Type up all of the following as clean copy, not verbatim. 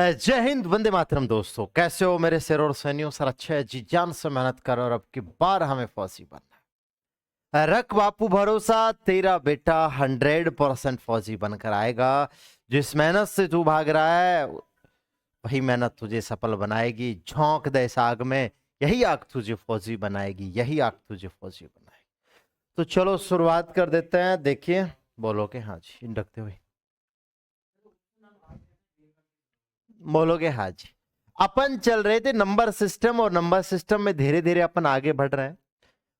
जय हिंद, वंदे मातरम। दोस्तों कैसे हो मेरे शेर और सैनियों? सर अच्छे है, जी जान से मेहनत करो और अब की बार हमें फौजी बनना है। रख बापू भरोसा, तेरा बेटा 100% फौजी बनकर आएगा। जिस मेहनत से तू भाग रहा है वही मेहनत तुझे सफल बनाएगी। झोंक दे इस आग में, यही आग तुझे फौजी बनाएगी, यही आग तुझे फौजी बनाएगी। तो चलो शुरुआत कर देते हैं। देखिए, बोलोगे हाँ जी रखते हुए, बोलोगे हाँ जी। अपन चल रहे थे नंबर सिस्टम, और नंबर सिस्टम में धीरे धीरे अपन आगे बढ़ रहे हैं।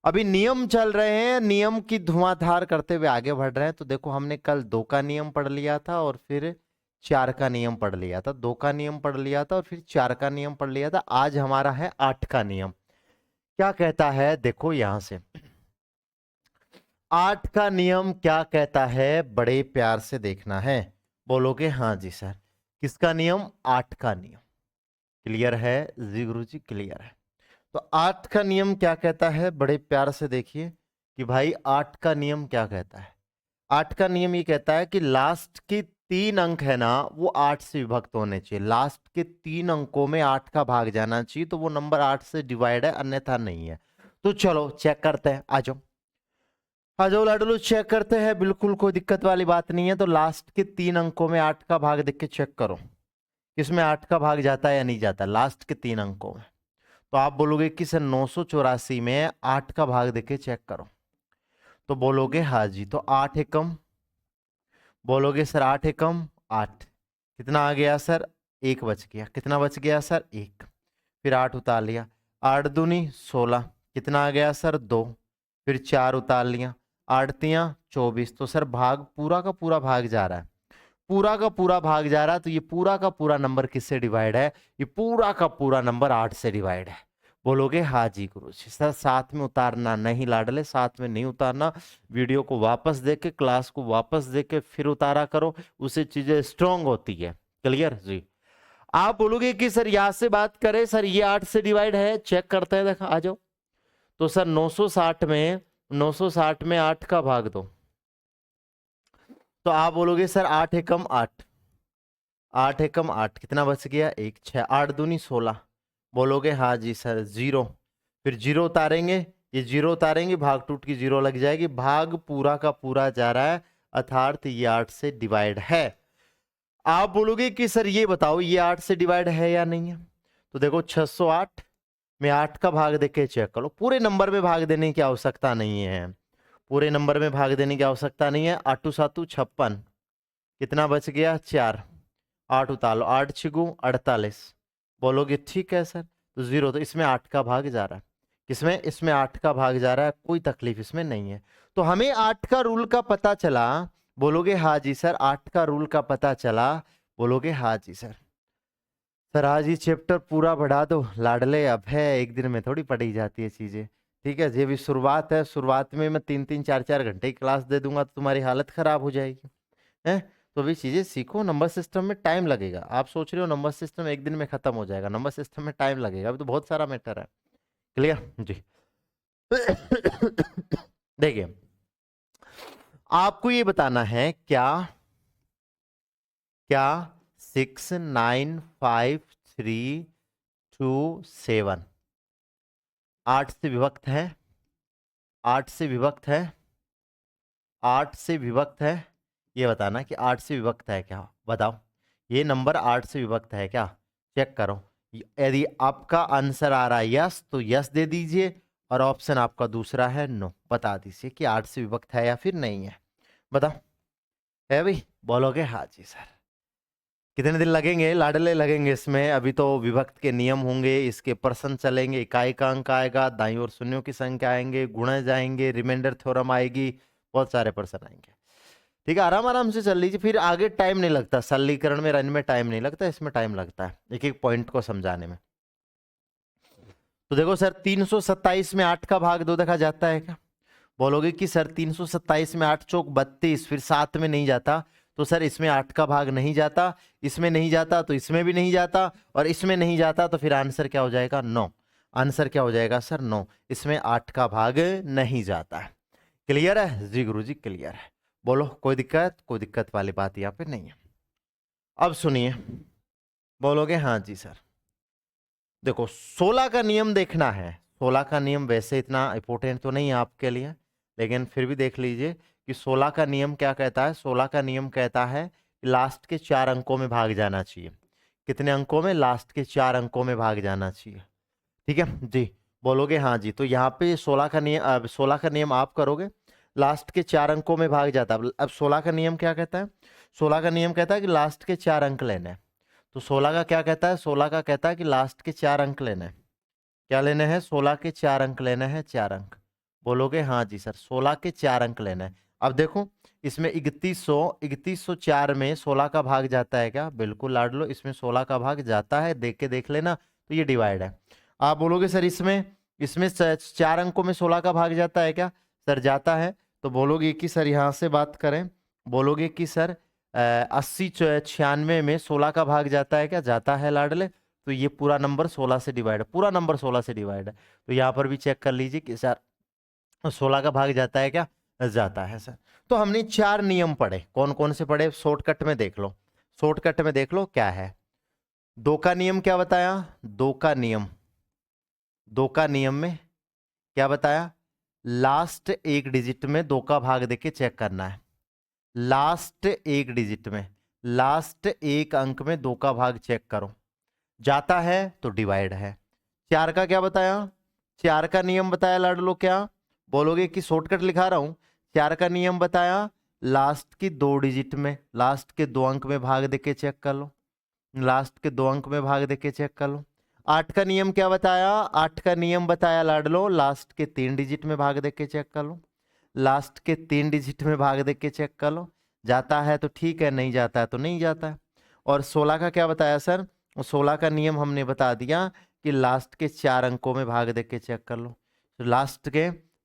अभी नियम चल रहे हैं, नियम की धुआंधार करते हुए आगे बढ़ रहे हैं। तो देखो, हमने कल 2 का नियम पढ़ लिया था और फिर 4 का नियम पढ़ लिया था। 2 का नियम पढ़ लिया था और फिर 4 का नियम पढ़ लिया था। आज हमारा है 8 का नियम। क्या कहता है देखो यहां से, 8 का नियम क्या कहता है, बड़े प्यार से देखना है। बोलोगे हाँ जी सर। किसका नियम? 8 का नियम। क्लियर है जी गुरु जी, क्लियर है। तो 8 का नियम क्या कहता है, बड़े प्यार से देखिए कि भाई 8 का नियम क्या कहता है। 8 का नियम ये कहता है कि लास्ट के 3 अंक है ना, वो 8 से विभक्त होने चाहिए। लास्ट के 3 अंकों में 8 का भाग जाना चाहिए, तो वो नंबर 8 से डिवाइड है, अन्यथा नहीं है। तो चलो चेक करते हैं, आ जाओ आ जाओ लाडलू, चेक करते हैं। बिल्कुल कोई दिक्कत वाली बात नहीं है। तो लास्ट के 3 अंकों में 8 का भाग देख के चेक करो, किसमें 8 का भाग जाता है या नहीं जाता, लास्ट के 3 अंकों में। तो आप बोलोगे कि सर 984 में 8 का भाग देके चेक करो, तो बोलोगे हाँ जी। तो 8 एकम, बोलोगे सर 8 एकम 8, कितना आ गया सर? 1 बच गया। कितना बच गया सर? 1। फिर 8 उतार लिया, 8 दूनी 16, कितना आ गया सर? 2। फिर 4 उतार लिया, 8 तियां 24। तो सर भाग पूरा का पूरा भाग जा रहा है, पूरा का पूरा भाग जा रहा है। तो ये पूरा का पूरा नंबर किससे डिवाइड है? ये पूरा का पूरा नंबर 8 से डिवाइड है। बोलोगे हाँ जी गुरु जी। सर साथ में उतारना नहीं लाडले, साथ में नहीं उतारना। वीडियो को वापस देख के, क्लास को वापस देख के फिर उतारा करो, उससे चीजें स्ट्रांग होती है। क्लियर जी। आप बोलोगे कि सर यहां से बात करें, सर ये 8 से डिवाइड है, चेक करते हैं, देखा आ जाओ। तो सर 960 में 8 का भाग दो, तो आप बोलोगे सर 8 एकम 8, 8 एकम 8, कितना बच गया? 1। 6, 8 दूनी 16। बोलोगे हाँ जी सर। 0, फिर 0 उतारेंगे, ये 0 उतारेंगे, भाग टूट की 0 लग जाएगी। भाग पूरा का पूरा जा रहा है, अर्थात ये 8 से डिवाइड है। आप बोलोगे कि सर ये बताओ ये 8 से डिवाइड है या नहीं है। तो देखो 608 में 8 का भाग देके चेक करो। पूरे नंबर में भाग देने की आवश्यकता नहीं है, पूरे नंबर में भाग देने की आवश्यकता नहीं है। 8 सातू 56, कितना बच गया? 4। 8 उतार लो, 8 छिगु 48। बोलोगे ठीक है सर। तो 0, तो इसमें 8 का भाग जा रहा है। किसमें? इसमें 8 का भाग जा रहा है, कोई तकलीफ इसमें नहीं है। तो हमें 8 का रूल का पता चला। बोलोगे हाँ जी सर। 8 का रूल का पता चला, बोलोगे हाँ जी सर। सर आज ये चैप्टर पूरा बढ़ा दो लाडले, अब है एक दिन में थोड़ी पढ़ी जाती है चीजें। ठीक है, ये भी शुरुआत है, शुरुआत में मैं 3-3 4-4 घंटे की क्लास दे दूंगा तो तुम्हारी हालत खराब हो जाएगी है। तो भी चीजें सीखो। नंबर सिस्टम में टाइम लगेगा। आप सोच रहे हो नंबर सिस्टम एक दिन में खत्म हो जाएगा, नंबर सिस्टम में टाइम लगेगा, अभी तो बहुत सारा मैटर है। क्लियर जी। देखिए, आपको ये बताना है क्या, क्या 6 9 5 3 2 7 8 से विभक्त है, 8 से विभक्त है, 8 से विभक्त है। ये बताना कि 8 से विभक्त है क्या, बताओ। ये नंबर 8 से विभक्त है क्या, चेक करो। यदि आपका आंसर आ रहा है यस, तो यस दे दीजिए, और ऑप्शन आपका दूसरा है नो, बता दीजिए कि 8 से विभक्त है या फिर नहीं है। बताओ, है भाई? बोलोगे हाँ जी सर। कितने दिन लगेंगे लाडले? लगेंगे इसमें अभी तो विभक्त के नियम होंगे, इसके प्रश्न चलेंगे, इकाई का अंक आएगा, दाईं ओर शून्यों की संख्या आएंगे, गुणे जाएंगे, रिमाइंडर थ्योरम आएगी, बहुत सारे प्रश्न आएंगे। ठीक है, आराम आराम से चल लीजिए, फिर आगे टाइम नहीं लगता। सरलीकरण में रन में टाइम नहीं लगता, इसमें टाइम लगता है एक एक पॉइंट को समझाने में। तो देखो सर 327 में 8 का भाग दो देखा जाता है क्या? बोलोगे कि सर 327 में 8 चौक 32, फिर 7 में नहीं जाता। तो सर इसमें 8 का भाग नहीं जाता, इसमें नहीं जाता, तो इसमें भी नहीं जाता, और इसमें नहीं जाता, तो फिर आंसर क्या हो जाएगा? 9। आंसर क्या हो जाएगा सर? 9। इसमें 8 का भाग नहीं जाता है। क्लियर है जी गुरु जी? क्लियर है। बोलो कोई दिक्कत? कोई दिक्कत वाली बात यहाँ पे नहीं है। अब सुनिए, बोलोगे हाँ जी सर। देखो 16 का नियम देखना है। 16 का नियम वैसे इतना इंपॉर्टेंट तो नहीं है आपके लिए, लेकिन फिर भी देख लीजिए कि 16 का नियम क्या कहता है। 16 का नियम कहता है कि लास्ट के 4 अंकों में भाग जाना चाहिए। कितने अंकों में? लास्ट के 4 अंकों में भाग जाना चाहिए। ठीक है जी। बोलोगे हाँ जी। तो यहाँ पे 16 का नियम, 16 का नियम आप करोगे, लास्ट के 4 अंकों में भाग जाता है। अब 16 का नियम क्या कहता है? 16 का नियम कहता है कि लास्ट के 4 अंक लेने हैं। तो 16 का क्या कहता है? 16 का कहता है कि लास्ट के 4 अंक लेने हैं। क्या लेने हैं? 16 के 4 अंक लेने हैं, 4 अंक। बोलोगे हाँ जी सर, 16 के 4 अंक लेने हैं। अब देखो इसमें 3104 में 16 का भाग जाता है क्या? बिल्कुल लाडलो, इसमें 16 का भाग जाता है, देख के देख लेना। तो ये डिवाइड है। आप बोलोगे सर इसमें इसमें 4 अंकों में 16 का भाग जाता है क्या? सर जाता है। तो बोलोगे कि सर यहाँ से बात करें, बोलोगे कि सर 80 96 में 16 का भाग जाता है क्या? जाता है लाडले। तो ये पूरा नंबर 16 से डिवाइड है, पूरा नंबर 16 से डिवाइड है। तो यहाँ पर भी चेक कर लीजिए कि सर 16 का भाग जाता है क्या? जाता है सर। तो हमने 4 नियम पढ़े। कौन कौन से पढ़े? शॉर्टकट में देख लो, शॉर्टकट में देख लो क्या है। 2 का नियम क्या बताया? 2 का नियम, 2 का नियम में क्या बताया? लास्ट एक डिजिट में 2 का भाग देके चेक करना है। लास्ट एक डिजिट में, लास्ट एक अंक में 2 का भाग चेक करो, जाता है तो डिवाइड है। 4 का क्या बताया? 4 का नियम बताया लाडलो क्या? बोलोगे कि शॉर्टकट लिखा रहा हूं। 4 का नियम बताया लास्ट की 2 डिजिट में, लास्ट के 2 अंक में भाग देके चेक कर लो, लास्ट के 2 अंक में भाग देके चेक कर लो। 8 का नियम क्या बताया? 8 का नियम बताया लाडलो लास्ट के 3 डिजिट में भाग देके चेक कर लो, लास्ट के 3 डिजिट में भाग देके चेक कर लो, जाता है तो ठीक है, नहीं जाता है तो नहीं जाता है। और 16 का क्या बताया सर? 16 का नियम हमने बता दिया कि लास्ट के 4 अंकों में भाग देके चेक कर लो। तो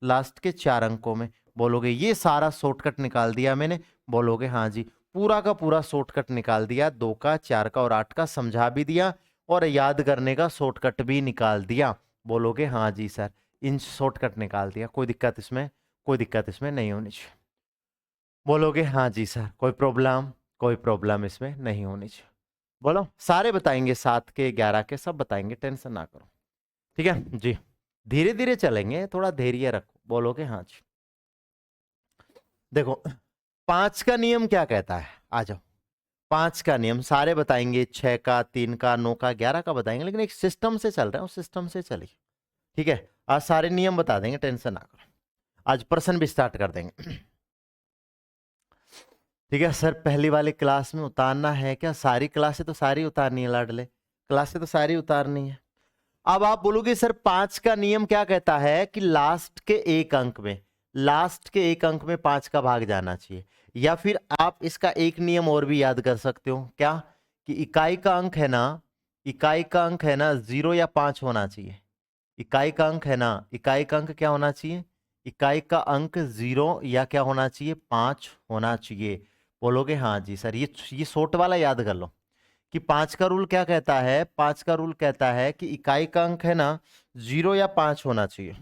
लास्ट के 4 अंकों में। बोलोगे ये सारा शॉर्टकट निकाल दिया मैंने? बोलोगे हाँ जी, पूरा का पूरा शॉर्टकट निकाल दिया। 2 का, 4 का और 8 का समझा भी दिया और याद करने का शॉर्टकट भी निकाल दिया। बोलोगे हाँ जी सर, इन शॉर्टकट निकाल दिया, कोई दिक्कत इसमें, कोई दिक्कत इसमें नहीं होनी चाहिए। बोलोगे हाँ जी सर, कोई प्रॉब्लम, कोई प्रॉब्लम इसमें नहीं होनी चाहिए। बोलो, सारे बताएंगे, 7 के 11 के सब बताएंगे, टेंशन ना करो। ठीक है जी, धीरे धीरे चलेंगे, थोड़ा धैर्य रखो। बोलोगे हाँ जी। देखो 5 का नियम क्या कहता है? आ जाओ। 5 का नियम सारे बताएंगे, 6 का, 3 का, 9 का, 11 का बताएंगे, लेकिन एक सिस्टम से चल रहे हैं, उस सिस्टम से चलिए। ठीक है, आज सारे नियम बता देंगे, टेंशन ना करो। आज प्रश्न भी स्टार्ट कर देंगे। ठीक है सर, पहली वाली क्लास में उतारना है क्या? सारी क्लासें तो सारी उतारनी है लाडले, क्लासें तो सारी उतारनी है। अब आप बोलोगे सर 5 का नियम क्या कहता है कि लास्ट के एक अंक में, लास्ट के एक अंक में 5 का भाग जाना चाहिए। या फिर आप इसका एक नियम और भी याद कर सकते हो क्या? कि इकाई का अंक है ना, इकाई का अंक है ना 0 या 5 होना चाहिए। इकाई का अंक है ना, इकाई का अंक क्या होना चाहिए? इकाई का अंक 0 या क्या होना चाहिए? 5 होना चाहिए। बोलोगे हाँ जी सर, ये शॉर्ट वाला याद कर लो कि 5 का रूल क्या कहता है? 5 का रूल कहता है कि इकाई का अंक है ना 0 या 5 होना चाहिए।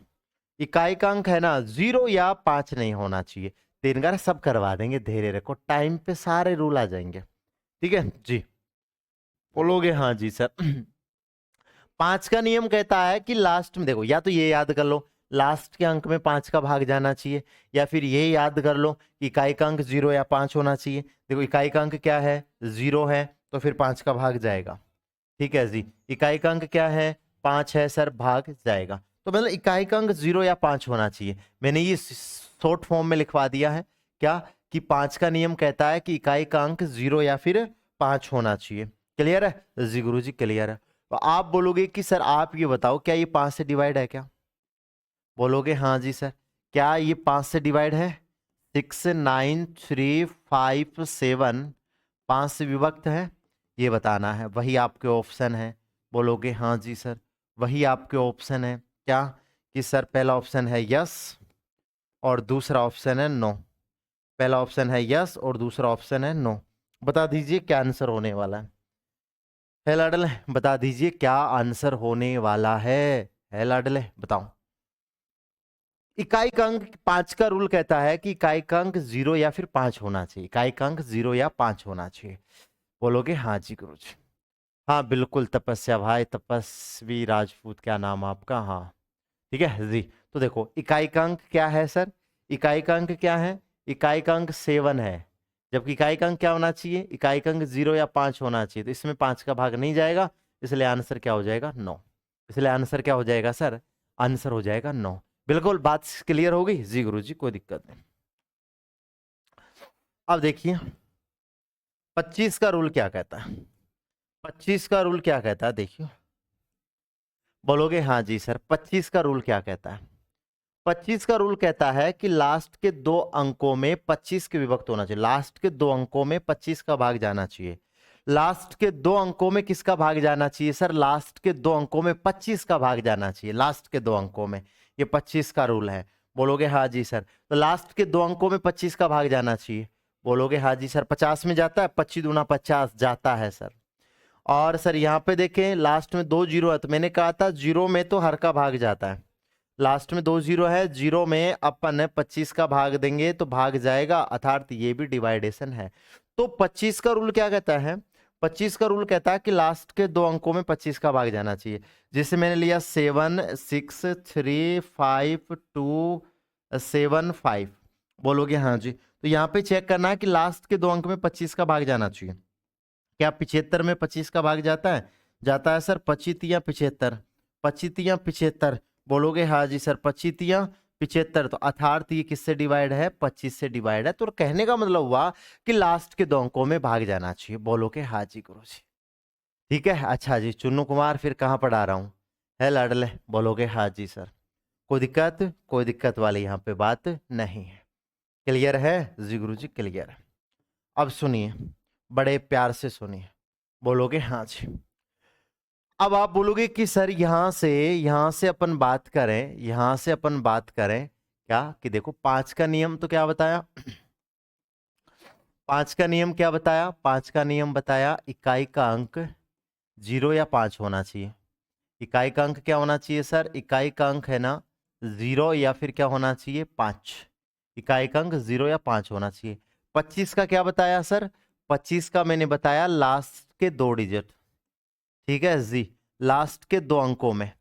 इकाई का अंक है ना 0 या 5 नहीं होना चाहिए। 3 का सब करवा देंगे, धैर्य रखो, टाइम पे सारे रूल आ जाएंगे। ठीक है जी, बोलोगे हाँ जी सर। 5 का नियम कहता है कि लास्ट में, देखो या तो ये याद कर लो लास्ट के अंक में 5 का भाग जाना चाहिए, या फिर ये याद कर लो कि इकाई का अंक 0 या 5 होना चाहिए। देखो इकाई का अंक क्या है? 0 है, तो फिर 5 का भाग जाएगा। ठीक है जी, इकाई का अंक क्या है? 5 है सर, भाग जाएगा। तो मतलब इकाई का अंक 0 या 5 होना चाहिए। मैंने ये शॉर्ट फॉर्म में लिखवा दिया है क्या, कि 5 का नियम कहता है कि इकाई का अंक 0 या फिर 5 होना चाहिए। क्लियर है जी गुरु जी, क्लियर है। तो आप बोलोगे कि सर आप ये बताओ क्या ये 5 से डिवाइड है क्या? बोलोगे हाँ जी सर, क्या ये 5 से डिवाइड है? 6 9 3 5 7 5 से विभक्त है, ये बताना है। वही आपके ऑप्शन है। बोलोगे हाँ जी सर, वही आपके ऑप्शन है क्या? कि सर पहला ऑप्शन है यस और दूसरा ऑप्शन है नो। पहला ऑप्शन है यस और दूसरा ऑप्शन है नो। बता दीजिए क्या आंसर होने वाला है लाडले? बता दीजिए क्या आंसर होने वाला है लाडले? बताओ। इकाई का अंक 5 का रूल कहता है कि इकाई का अंक 0 या फिर 5 होना चाहिए। इकाई का अंक 0 या 5 होना चाहिए। बोलोगे हाँ जी गुरु जी। हाँ बिल्कुल, तपस्या भाई, तपस्वी राजपूत, क्या नाम आपका? हाँ ठीक है जी। तो देखो इकाई का अंक क्या है सर? इकाई का अंक क्या है? इकाई का अंक 7 है। जबकि इकाई का अंक क्या होना चाहिए? इकाई का अंक 0 या 5 होना चाहिए। तो इसमें 5 का भाग नहीं जाएगा, इसलिए आंसर क्या हो जाएगा? 9। इसलिए आंसर क्या हो जाएगा सर? आंसर हो जाएगा 9। बिल्कुल बात क्लियर हो गई जी गुरु जी, कोई दिक्कत नहीं। अब देखिए 25 का रूल क्या कहता है? 25 का रूल क्या कहता है देखियो। बोलोगे हाँ जी सर। 25 का रूल क्या कहता है? 25 का रूल कहता है कि लास्ट के दो अंकों में 25 के विभक्त होना चाहिए। लास्ट के दो अंकों में 25 का भाग जाना चाहिए। लास्ट के दो अंकों में किसका भाग जाना चाहिए सर? लास्ट के दो अंकों में 25 का भाग जाना चाहिए। लास्ट के दो अंकों में, ये 25 का रूल है। बोलोगे हाँ जी सर। तो लास्ट के दो अंकों में 25 का भाग जाना चाहिए। बोलोगे हाँ जी सर। 50 में जाता है? 25 दूना 50 जाता है सर। और सर यहाँ पे देखें लास्ट में 2 जीरो है, तो मैंने कहा था जीरो में तो हर का भाग जाता है। लास्ट में 2 जीरो है, जीरो में अपन 25 का भाग देंगे तो भाग जाएगा, अर्थात ये भी डिवाइडेशन है। तो 25 का रूल क्या कहता है? 25 का रूल कहता है कि लास्ट के दो अंकों में 25 का भाग जाना चाहिए। जिसे मैंने लिया 7 6 3 5 2 7 5। बोलोगे हाँ जी। तो यहाँ पे चेक करना है कि लास्ट के दो अंक में 25 का भाग जाना चाहिए। क्या 75 में 25 का भाग जाता है? जाता है सर। 25 75, 25 75। बोलोगे हाँ जी सर। 25 75, तो अर्थात ये किससे डिवाइड है? 25 से डिवाइड है। तो कहने का मतलब हुआ कि लास्ट के दो अंकों में भाग जाना चाहिए। बोलोगे हाँ जी गुरु जी। ठीक है अच्छा जी। चुन्नू कुमार फिर कहाँ पढ़ा रहा हूँ? है लाडले? बोलोगे हाँ जी सर। कोई दिक्कत? कोई दिक्कत वाली यहाँ पे बात नहीं है। क्लियर है जी गुरु जी? क्लियर है। अब सुनिए, बड़े प्यार से सुनिए। बोलोगे हाँ जी। अब आप बोलोगे कि सर यहां से अपन बात करें, यहां से अपन बात करें क्या कि देखो 5 का नियम तो क्या बताया? 5 का नियम क्या बताया? 5 का नियम बताया इकाई का अंक 0 या 5 होना चाहिए। इकाई का अंक क्या होना चाहिए सर? इकाई का अंक है ना 0 या फिर क्या होना चाहिए? 5। इकाई का अंक 0 या 5 होना चाहिए। 25 का क्या बताया सर? 25 का मैंने बताया लास्ट के दो डिजिट। ठीक है जी। लास्ट के दो अंकों में,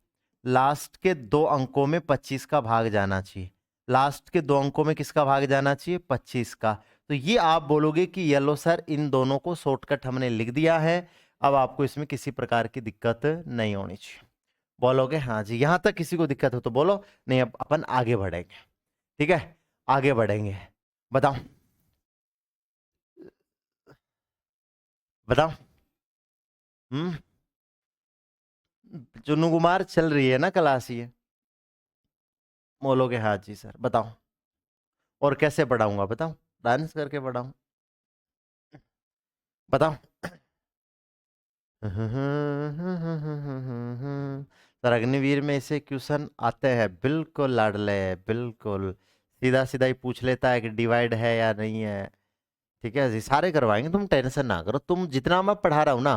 लास्ट के दो अंकों में 25 का भाग जाना चाहिए। लास्ट के दो अंकों में किसका भाग जाना चाहिए? 25 का। तो ये आप बोलोगे कि येलो सर इन दोनों को शॉर्टकट हमने लिख दिया है, अब आपको इसमें किसी प्रकार की दिक्कत नहीं होनी चाहिए। बोलोगे हाँ जी। यहां तक किसी को दिक्कत हो तो बोलो, नहीं अब अपन आगे बढ़ेंगे। ठीक है आगे बढ़ेंगे। बताओ बताओ। हम्म। चुन्नू कुमार चल रही है ना क्लास ये? बोलोगे हाँ जी सर। बताओ और कैसे पढ़ाऊंगा? बताओ। डांस करके पढ़ाऊं? बताओ। सर अग्निवीर में ऐसे क्वेश्चन आते हैं बिल्कुल लाडले, बिल्कुल सीधा सीधा ही पूछ लेता है कि डिवाइड है या नहीं है। ठीक है जी, सारे करवाएंगे, तुम टेंशन ना करो। तुम जितना मैं पढ़ा रहा हूँ ना,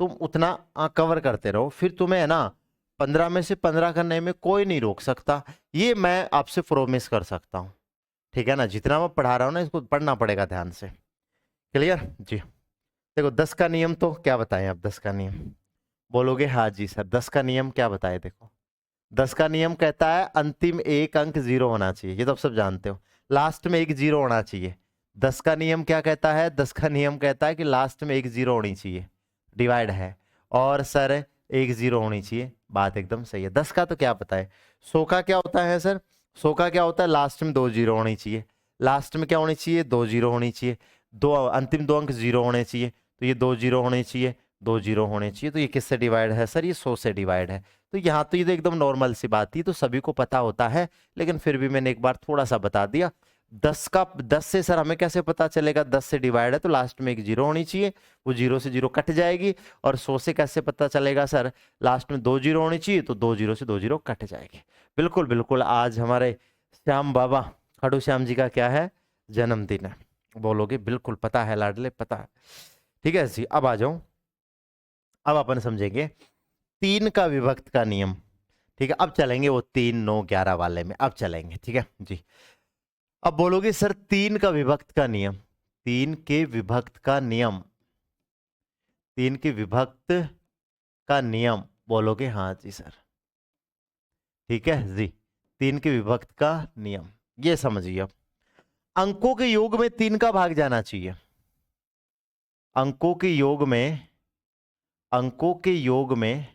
तुम उतना कवर करते रहो, फिर तुम्हें है ना 15 में से 15 करने में कोई नहीं रोक सकता। ये मैं आपसे प्रोमिस कर सकता हूँ। ठीक है ना? जितना मैं पढ़ा रहा हूँ ना, इसको पढ़ना पड़ेगा ध्यान से। क्लियर जी? देखो 10 का नियम तो क्या बताएं आप? 10 का नियम बोलोगे हाँ जी सर। 10 का नियम क्या बताए? देखो 10 का नियम कहता है अंतिम एक अंक 0 होना चाहिए। ये तो आप सब जानते हो, लास्ट में एक 0 होना चाहिए। 10 का नियम क्या कहता है? 10 का नियम कहता है कि लास्ट में एक 0 होनी चाहिए, डिवाइड है। और सर एक 0 होनी चाहिए, बात एकदम सही है। 10 का तो क्या पता है? 100 का क्या होता है सर? 100 का क्या होता है? लास्ट में 2 0 होनी चाहिए। लास्ट में क्या होनी चाहिए? 2 0 होनी चाहिए। दो अंतिम दो अंक 0 होने चाहिए, तो ये 2 0 होने चाहिए, 2 0 होने चाहिए। तो ये किससे डिवाइड है सर? ये 100 से डिवाइड है। तो यहाँ तो ये तो एकदम नॉर्मल सी बात थी, तो सभी को पता होता है, लेकिन फिर भी मैंने एक बार थोड़ा सा बता दिया। 10 से सर हमें कैसे पता चलेगा? 10 से डिवाइड है तो लास्ट में एक 0 होनी चाहिए, वो 0 से 0 कट जाएगी। और 100 से कैसे पता चलेगा सर? लास्ट में 2 0 होनी चाहिए, तो 2 0 से 2 0 कट जाएगी। बिल्कुल बिल्कुल। आज हमारे श्याम बाबा खाटू श्याम जी का क्या है? जन्मदिन है। बोलोगे बिल्कुल पता है लाडले, पता है। ठीक है जी। अब आ जाऊं, अब अपन समझेंगे 3 का विभक्त का नियम। ठीक है अब चलेंगे वो 3 9 11 वाले में, अब चलेंगे। ठीक है जी। अब बोलोगे सर 3 का विभक्त का नियम, 3 के विभक्त का नियम। तीन की विभक्त का नियम, बोलोगे हाँ जी सर। ठीक है जी, तीन की विभक्त का नियम, ये समझिए। अब अंकों के योग में तीन का भाग जाना चाहिए। अंकों के योग में, अंकों के योग में,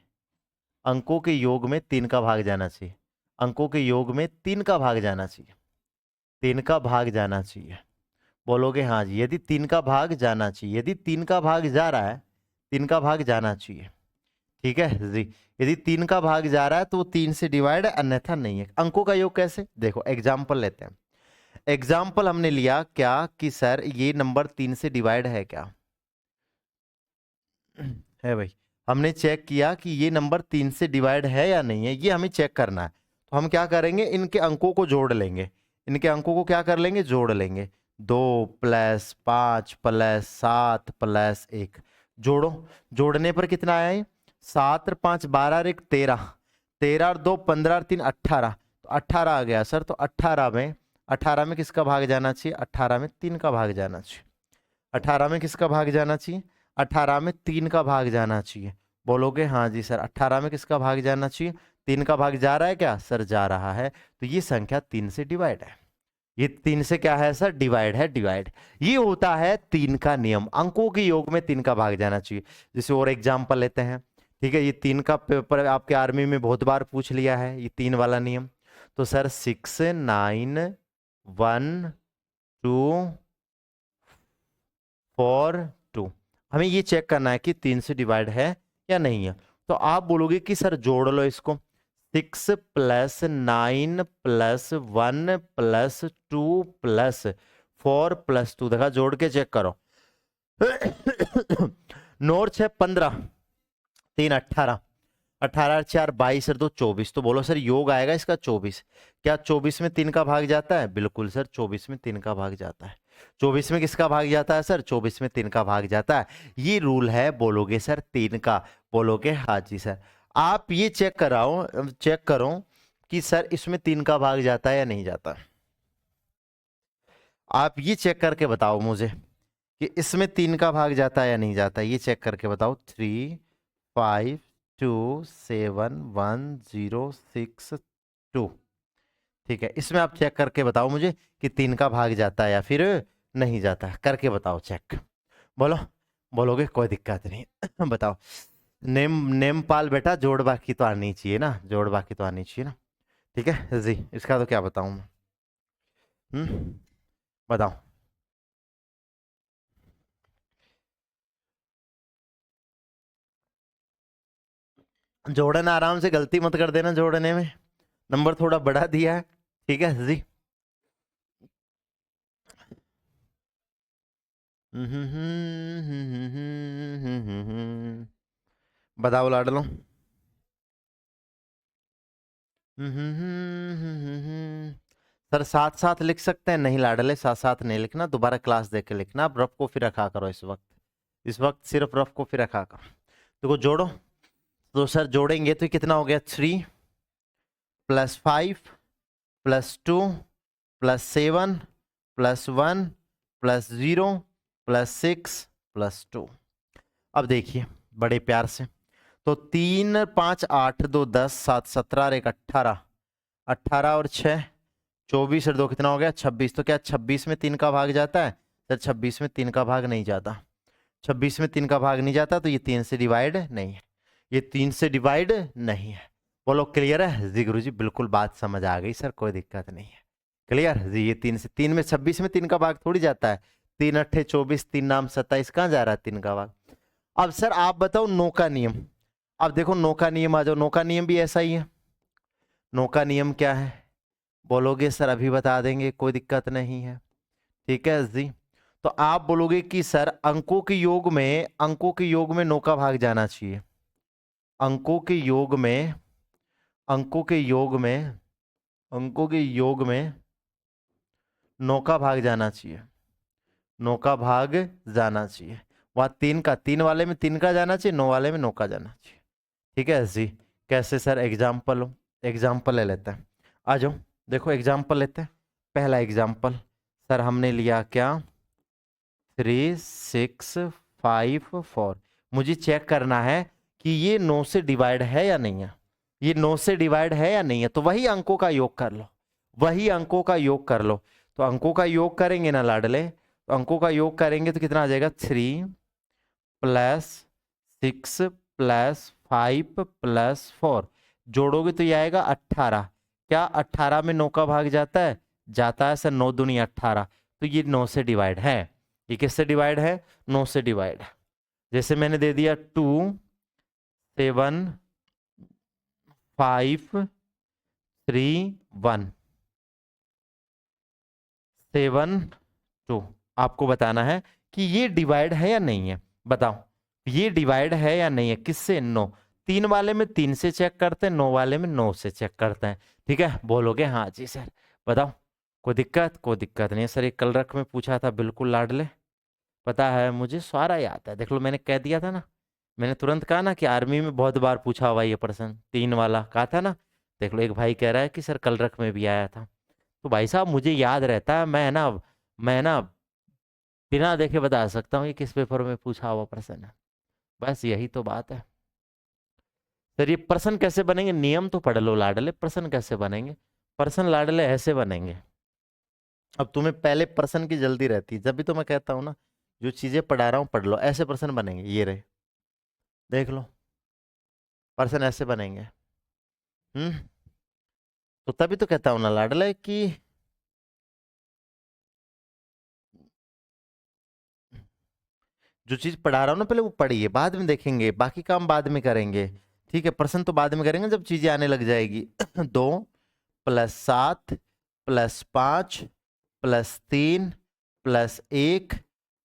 अंकों के योग में तीन का भाग जाना चाहिए। अंकों के योग में तीन का भाग जाना चाहिए, तीन का भाग जाना चाहिए। बोलोगे हाँ जी, यदि तीन का भाग जाना चाहिए, यदि तीन का भाग जा रहा है, तीन का भाग जाना चाहिए। ठीक है जी, यदि तीन का भाग जा रहा है तो वो तीन से डिवाइड है, अन्यथा नहीं है। अंकों का योग कैसे, देखो एग्जाम्पल लेते हैं। एग्जाम्पल हमने लिया क्या कि सर ये नंबर तीन से डिवाइड है क्या, है भाई। हमने चेक किया कि ये नंबर तीन से डिवाइड है या नहीं है, ये हमें चेक करना है। तो हम क्या करेंगे, इनके अंकों को जोड़ लेंगे। इनके अंकों को क्या कर लेंगे, जोड़ लेंगे। 2+5+7+1, जोड़ो। जोड़ने पर कितना आया है, 7 और 5 12 और 1 13, 13 और 2 15 और 3 18, तो 18 आ गया सर। तो 18 में किसका भाग जाना चाहिए, 18 में 3 का भाग जाना चाहिए। 18 में किसका भाग जाना चाहिए, 18 में 3 का भाग जाना चाहिए। बोलोगे हाँ जी सर, 18 में किसका भाग जाना चाहिए, 3 का भाग जा रहा है क्या सर, जा रहा है। तो ये संख्या 3 से डिवाइड है, ये 3 से क्या है सर, डिवाइड है, डिवाइड। ये होता है 3 का नियम, अंकों के योग में 3 का भाग जाना चाहिए। जैसे और एग्जाम्पल लेते हैं। ठीक है, ये 3 का पेपर आपके आर्मी में बहुत बार पूछ लिया है, ये 3 वाला नियम। तो सर 6 9 1 2 4 2, हमें ये चेक करना है कि 3 से डिवाइड है या नहीं है। तो आप बोलोगे कि सर जोड़ लो इसको, 6 + 9 + 1 + 2 + 4 + 2, देखा जोड़ के चेक करो। 9 और 6 15, 3 18, 18 और 4 22 और 2 24। तो बोलो सर योग आएगा इसका 24। क्या 24 में 3 का भाग जाता है, बिल्कुल सर 24 में 3 का भाग जाता है। 24 में किसका भाग जाता है सर, 24 में 3 का भाग जाता है। ये रूल है, बोलोगे सर 3 का, बोलोगे हाँ जी सर। आप ये चेक कराओ, चेक करो कि सर इसमें 3 का भाग जाता है या नहीं जाता। आप ये चेक करके बताओ मुझे कि इसमें 3 का भाग जाता है या नहीं जाता, ये चेक करके बताओ। 3 5 2 7 1 0 6 2। ठीक है, इसमें आप चेक करके बताओ मुझे कि 3 का भाग जाता है या फिर नहीं जाता, करके बताओ चेक। बोलो, बोलोगे कोई दिक्कत नहीं। बताओ। नेमपाल बेटा, जोड़ बाकी तो आनी चाहिए ना, जोड़ बाकी तो आनी चाहिए ना। ठीक है जी, इसका तो क्या बताऊं मैं। बताओ। जोड़ना आराम से, गलती मत कर देना जोड़ने में, नंबर थोड़ा बढ़ा दिया है। ठीक है जी। बताओ लाडलो। सर साथ साथ लिख सकते हैं, नहीं लाडले साथ साथ नहीं लिखना, दोबारा क्लास देख के लिखना। आप रफ कॉपी रखा करो इस वक्त, इस वक्त सिर्फ रफ कॉपी रखा करो। देखो जोड़ो, तो सर जोड़ेंगे तो कितना हो गया, 3 + 5 + 2 + 7 + 1 + 0 + 6 + 2। अब देखिए बड़े प्यार से, तो 3 5 8 2 10 7 17 और 1 18, 18 और 6 24 और 2 कितना हो गया, 26। तो क्या 26 में 3 का भाग जाता है सर, 26 में 3 का भाग नहीं जाता। 26 में 3 का भाग नहीं जाता, तो ये 3 से डिवाइड नहीं है, ये 3 से डिवाइड नहीं है। बोलो क्लियर है जी गुरु जी, बिल्कुल बात समझ आ गई सर, कोई दिक्कत नहीं है। क्लियर जी, ये 3 से 3 में 26 में 3 का भाग थोड़ी जाता है। 3 अट्ठे 24, 3 नाम 27, कहाँ जा रहा है 3 का भाग। अब सर आप बताओ नो का नियम। अब देखो नो का नियम आ जाओ, नो का नियम भी ऐसा ही है। नो का नियम क्या है, बोलोगे सर अभी बता देंगे, कोई दिक्कत नहीं है। ठीक है जी। तो आप बोलोगे कि सर अंकों के योग में, अंकों के योग में 9 का भाग जाना चाहिए। अंकों के योग में, अंकों के योग में, अंकों के योग में 9 का भाग जाना चाहिए, 9 का भाग जाना चाहिए। वहां 3 का, 3 वाले में 3 का जाना चाहिए, 9 वाले में 9 का जाना चाहिए। ठीक है जी। कैसे सर, एग्जाम्पल लो, एग्जाम्पल ले लेते हैं। आ जाओ, देखो एग्जाम्पल लेते हैं। पहला एग्जाम्पल सर हमने लिया क्या, 3 6 5 4। मुझे चेक करना है कि ये 9 से डिवाइड है या नहीं है, ये 9 से डिवाइड है या नहीं है, तो वही अंकों का योग कर लो, वही अंकों का योग कर लो। तो अंकों का योग करेंगे ना लाडले, तो अंकों का योग करेंगे तो कितना आ जाएगा, 3 + 6 + 5 + 4, जोड़ोगे तो ये आएगा 18। क्या 18 में 9 का भाग जाता है, जाता है सर, 9 दूनी 18, तो ये 9 से डिवाइड है। ये किससे डिवाइड है, 9 से डिवाइड है। जैसे मैंने दे दिया 2 7 5 3 1 7 2, आपको बताना है कि ये डिवाइड है या नहीं है, बताओ ये डिवाइड है या नहीं है, किससे, 9। 3 वाले में 3 से चेक करते हैं, 9 वाले में 9 से चेक करते हैं। ठीक है, बोलोगे हाँ जी सर, बताओ कोई दिक्कत, कोई दिक्कत नहीं है सर, ये कल रख में पूछा था, बिल्कुल लाडले, पता है मुझे, सारा याद है, देख लो मैंने कह दिया था ना, मैंने तुरंत कहा ना कि आर्मी में बहुत बार पूछा हुआ ये प्रश्न, 3 वाला कहा था ना। देख लो एक भाई कह रहा है कि सर कल रख में भी आया था, तो भाई साहब मुझे याद रहता है, मैं ना बिना देखे बता सकता हूँ ये किस पेपर में पूछा हुआ प्रश्न है, बस यही तो बात है। सर ये प्रश्न कैसे बनेंगे, नियम तो पढ़ लो लाडले, प्रश्न कैसे बनेंगे, प्रश्न लाडले ऐसे बनेंगे। अब तुम्हें पहले प्रश्न की जल्दी रहती है, जब भी तो मैं कहता हूँ ना जो चीजें पढ़ा रहा हूँ पढ़ लो, ऐसे प्रश्न बनेंगे, ये रहे देख लो, प्रश्न ऐसे बनेंगे। तो तभी तो कहता हूँ ना लाडले कि जो चीज पढ़ा रहा हूँ ना पहले वो पढ़िए, बाद में देखेंगे, बाकी काम बाद में करेंगे। ठीक है, प्रश्न तो बाद में करेंगे जब चीजें आने लग जाएगी। 2 + 7 + 5 + 3 + 1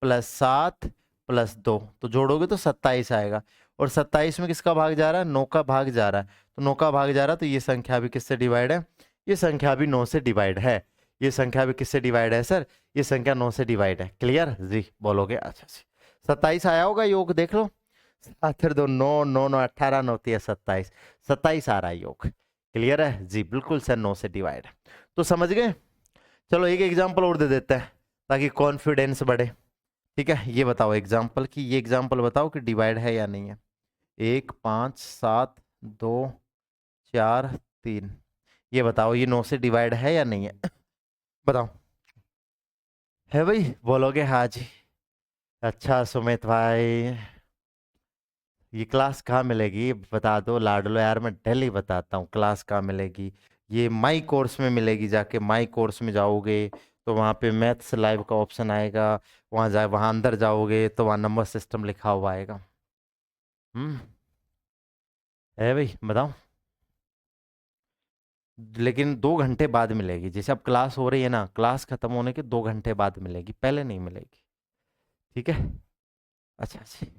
+ 7 + 2, तो जोड़ोगे तो 27 आएगा, और 27 में किसका भाग जा रहा है, 9 का भाग जा रहा है, तो 9 का भाग जा रहा है, तो ये संख्या भी किससे डिवाइड है, ये संख्या भी 9 से डिवाइड है, ये संख्या भी किससे डिवाइड है सर, ये संख्या 9 से डिवाइड है। क्लियर जी, बोलोगे अच्छा जी। 27 आया होगा योग, देख लो, 7 फिर 2 9 9 9 18 9 3 27, 27 आ रहा है योग। क्लियर है जी, बिल्कुल सर 9 से डिवाइड है, तो समझ गए। चलो एक एग्जांपल और दे देते हैं ताकि कॉन्फिडेंस बढ़े। ठीक है, ये बताओ एग्जांपल की, ये एग्जांपल बताओ कि डिवाइड है या नहीं है। 1 5 7 2 4 3, ये बताओ ये 9 से डिवाइड है या नहीं है, बताओ। है भाई, बोलोगे हाँ जी। अच्छा सुमित भाई, ये क्लास कहाँ मिलेगी बता दो लाडलो, यार मैं डेली बताता हूँ क्लास कहाँ मिलेगी, ये माई कोर्स में मिलेगी, जाके माई कोर्स में जाओगे तो वहाँ पे मैथ्स लाइव का ऑप्शन आएगा, वहाँ अंदर जाओगे तो वहाँ नंबर सिस्टम लिखा हुआ आएगा। है भाई, बताओ। लेकिन 2 घंटे बाद मिलेगी, जैसे अब क्लास हो रही है ना, क्लास खत्म होने के 2 घंटे बाद मिलेगी, पहले नहीं मिलेगी। ठीक है, अच्छा जी।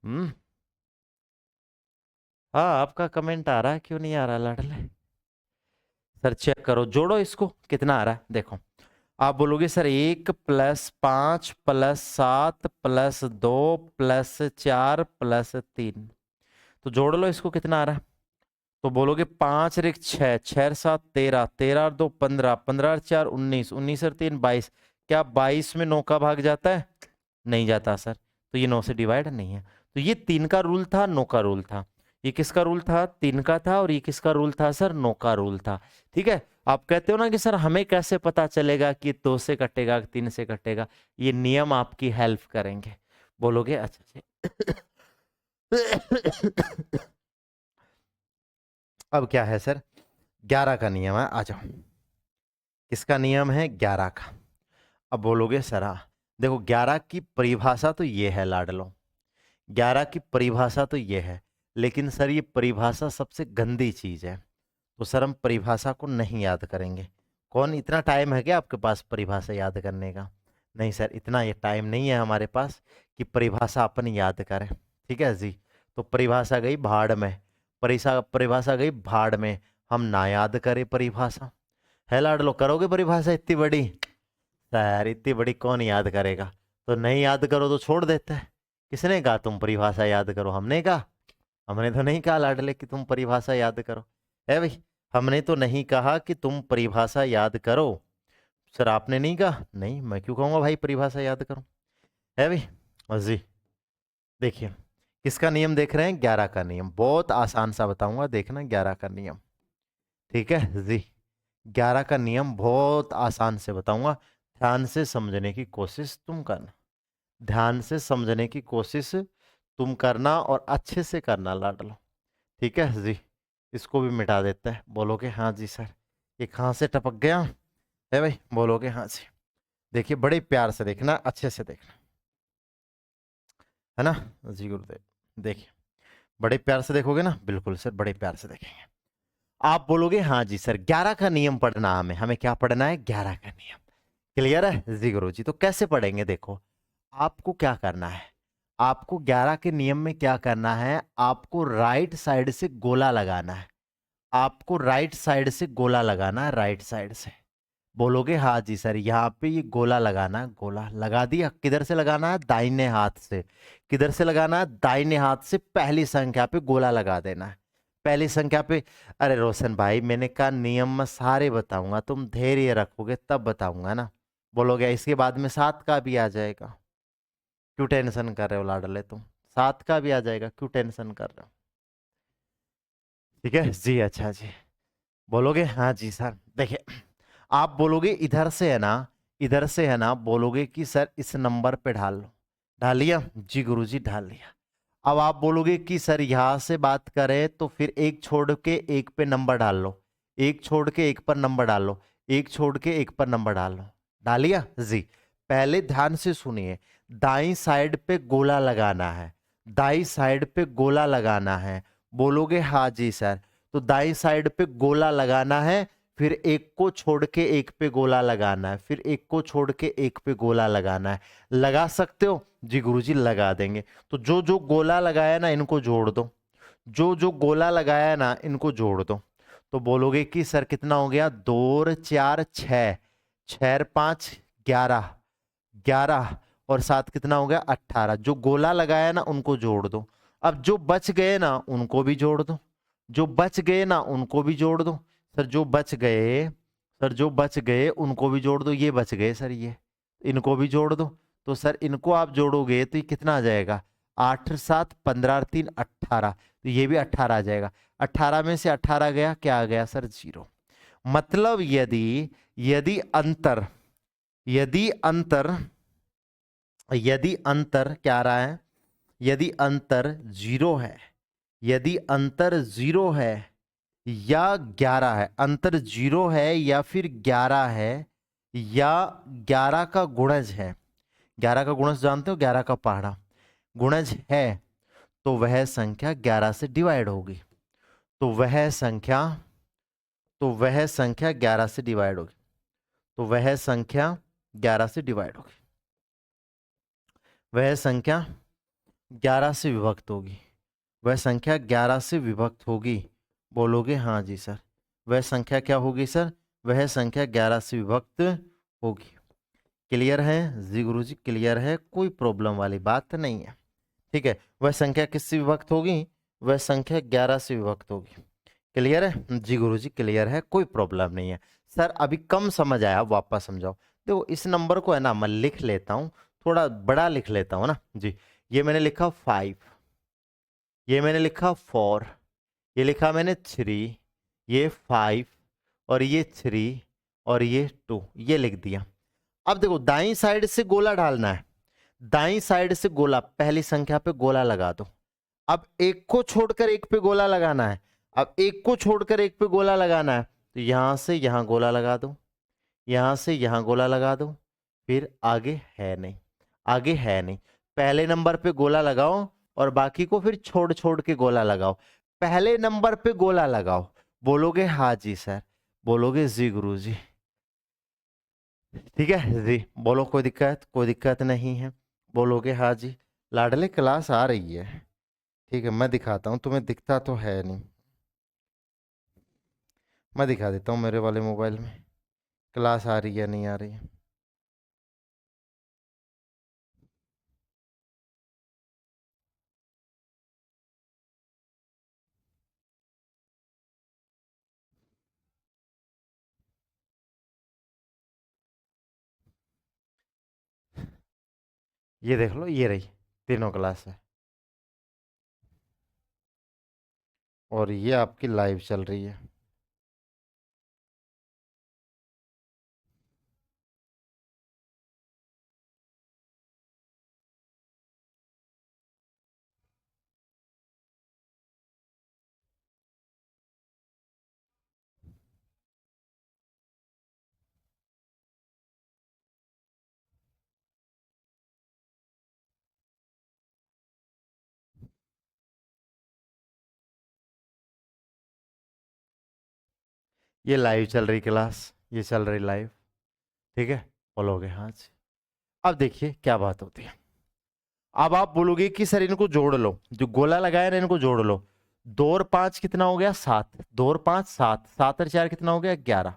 हम्म हाँ, आपका कमेंट आ रहा है, क्यों नहीं आ रहा लाडले, सर चेक करो, जोड़ो इसको, कितना आ रहा है देखो। आप बोलोगे सर 1 + 5 + 7 + 2 + 4 + 3, तो जोड़ लो इसको, कितना आ रहा है, तो बोलोगे 5 × 6 6 × 7 13 13 × 2 15 15 × 4 19 19 × 3 22, क्या 22 में 9 का भाग जाता है, नहीं जाता सर, तो ये 9 से डिवाइड नहीं है। तो ये 3 का रूल था, 9 का रूल था, ये किसका रूल था, 3 का था, और ये किसका रूल था सर, 9 का रूल था। ठीक है, आप कहते हो ना कि सर हमें कैसे पता चलेगा कि 2 से कटेगा 3 से कटेगा, ये नियम आपकी हेल्प करेंगे, बोलोगे अच्छा अब क्या है सर, 11 का नियम है, आ जाओ, किसका नियम है, 11 का। अब बोलोगे सर देखो 11 की परिभाषा तो ये है लाडलो, 11 की परिभाषा तो ये है, लेकिन सर ये परिभाषा सबसे गंदी चीज है, तो सर हम परिभाषा को नहीं याद करेंगे। कौन, इतना टाइम है क्या आपके पास परिभाषा याद करने का, नहीं सर इतना ये टाइम नहीं है हमारे पास कि परिभाषा अपन याद करें। ठीक है जी, तो परिभाषा गई भाड़ में, परिभाषा गई भाड़ में, हम ना याद करें परिभाषा। है लाडलो, करोगे परिभाषा इतनी बड़ी, सर इतनी बड़ी कौन याद करेगा, तो नहीं याद करो तो छोड़ देते हैं। किसने कहा तुम परिभाषा याद करो, हमने कहा, हमने तो नहीं कहा लाडले कि तुम परिभाषा याद करो, है भाई, हमने तो नहीं कहा कि तुम परिभाषा याद करो। सर आपने नहीं कहा, नहीं मैं क्यों कहूंगा भाई परिभाषा याद करो, है भाई। और जी देखिए, किसका नियम देख रहे हैं? 11 का नियम। बहुत आसान सा बताऊंगा, देखना 11 का नियम। ठीक है जी, 11 का नियम बहुत आसान से बताऊंगा। ध्यान से समझने की कोशिश तुम करना, ध्यान से समझने की कोशिश तुम करना और अच्छे से करना लाडलो। ठीक है जी, इसको भी मिटा देते हैं। बोलोगे हाँ जी सर। ये कहाँ से टपक गया है भाई? बोलोगे हाँ जी। देखिए बड़े प्यार से देखना, अच्छे से देखना, है ना जी गुरुदेव। देखिए बड़े प्यार से देखोगे ना? बिल्कुल सर, बड़े प्यार से देखेंगे। आप बोलोगे हाँ जी सर, 11 का नियम पढ़ना हमें। हमें क्या पढ़ना है? 11 का नियम। क्लियर है जी गुरु जी? तो कैसे पढ़ेंगे? देखो, आपको क्या करना है, आपको 11 के नियम में क्या करना है, आपको राइट साइड से गोला लगाना है। आपको राइट साइड से गोला लगाना है, राइट साइड से। बोलोगे हाँ जी सर, यहाँ पे ये गोला लगाना है। गोला लगा दिया। किधर से लगाना है? दाहिने हाथ से। किधर से लगाना है? दाहिने हाथ से पहली संख्या पे गोला लगा देना है। पहली संख्या पे। अरे रोशन भाई, मैंने कहा नियम में सारे बताऊंगा, तुम धैर्य रखोगे तब बताऊंगा ना। बोलोगे इसके बाद में 7 का भी आ जाएगा, क्यों टेंशन कर रहे हो लाडले तुम? 7 का भी आ जाएगा, क्यों टेंशन कर रहे हो? ठीक है जी, अच्छा जी। बोलोगे हाँ जी सर। देखिए, आप बोलोगे इधर से है ना, इधर से है ना, बोलोगे कि सर इस नंबर पे ढाल लो। ढाल लिया जी गुरुजी, ढाल लिया। अब आप बोलोगे कि सर यहां से बात करें तो फिर एक छोड़ के एक पे नंबर डाल लो, एक छोड़ के एक पर नंबर डाल लो, एक छोड़ के एक पर नंबर डाल लो। डालिया जी। पहले ध्यान से सुनिए, दाई साइड पे गोला लगाना है, दाई साइड पे गोला लगाना है। बोलोगे हाँ जी सर। तो दाई साइड पे गोला लगाना है, फिर एक को छोड़ के एक पे गोला लगाना है, फिर एक को छोड़ के एक पे गोला लगाना है। लगा सकते हो जी गुरुजी? लगा देंगे। तो जो जो गोला लगाया ना इनको जोड़ दो, जो जो गोला लगाया ना इनको जोड़ दो। तो बोलोगे कि सर कितना हो गया? 2 और 4 6, 6 और 5 11, 11 और 7 कितना हो गया? 18। जो गोला लगाया ना उनको जोड़ दो। अब जो बच गए ना उनको भी जोड़ दो, जो बच गए ना उनको भी जोड़ दो। सर जो बच गए, सर जो बच गए उनको भी जोड़ दो। ये बच गए सर, ये इनको भी जोड़ दो। तो सर इनको आप जोड़ोगे तो ये कितना आ जाएगा? 8 7 15 और 3 18। तो ये भी 18 आ जाएगा। 18 में से 18 गया, क्या आ गया सर? 0। मतलब यदि, यदि अंतर, यदि अंतर, यदि अंतर क्या आ रहा है? यदि अंतर 0 है, यदि अंतर 0 है या 11 है, अंतर 0 है या फिर 11 है या 11 का गुणज है। 11 का गुणज जानते हो? 11 का पहाड़ा गुणज है, तो वह संख्या 11 से डिवाइड होगी। तो वह संख्या, तो वह संख्या 11 से डिवाइड होगी। तो वह संख्या 11 से डिवाइड होगी, वह संख्या 11 से विभक्त होगी, वह संख्या 11 से विभक्त होगी। बोलोगे हाँ जी सर। वह संख्या क्या होगी सर? वह संख्या 11 से विभक्त होगी। क्लियर है जी गुरुजी? क्लियर है, कोई प्रॉब्लम वाली बात नहीं है। ठीक है, वह संख्या किससे विभक्त होगी? वह संख्या 11 से विभक्त होगी। क्लियर है जी गुरुजी? क्लियर है, कोई प्रॉब्लम नहीं है। सर अभी कम समझ आया, वापस समझाओ। देखो इस नंबर को है ना मैं लिख लेता हूँ, थोड़ा बड़ा लिख लेता हूँ ना जी। ये मैंने लिखा 5, ये मैंने लिखा 4, ये लिखा मैंने 3, ये 5 और ये 3 और ये 2, ये लिख दिया। अब देखो दाईं साइड से गोला डालना है, दाईं साइड से गोला, पहली संख्या पे गोला लगा दो। अब एक को छोड़कर एक पे गोला लगाना है, अब एक को छोड़कर एक पे गोला लगाना है। तो यहां से यहां गोला लगा दो, यहां से यहां गोला लगा दो, फिर आगे है नहीं, आगे है नहीं। पहले नंबर पे गोला लगाओ और बाकी को फिर छोड़ छोड़ के गोला लगाओ। पहले नंबर पे गोला लगाओ। बोलोगे हाँ जी सर, बोलोगे जी गुरु जी। ठीक है जी, बोलो कोई दिक्कत? कोई दिक्कत नहीं है, बोलोगे हाँ जी। लाडले क्लास आ रही है, ठीक है मैं दिखाता हूँ, तुम्हें दिखता तो है नहीं, मैं दिखा देता हूँ मेरे वाले मोबाइल में क्लास आ रही है नहीं आ रही है। ये देख लो, ये रही, तीनों क्लास है और ये आपकी लाइव चल रही है। ये लाइव चल रही क्लास, ये चल रही लाइव। ठीक है, बोलोगे हाँ जी। अब देखिए क्या बात होती है। अब आप बोलोगे कि सर इनको जोड़ लो, जो गोला लगाया ना इनको जोड़ लो। 2 और 5 कितना हो गया? 7। 2 और 5 7, 7 और 4 कितना हो गया? 11।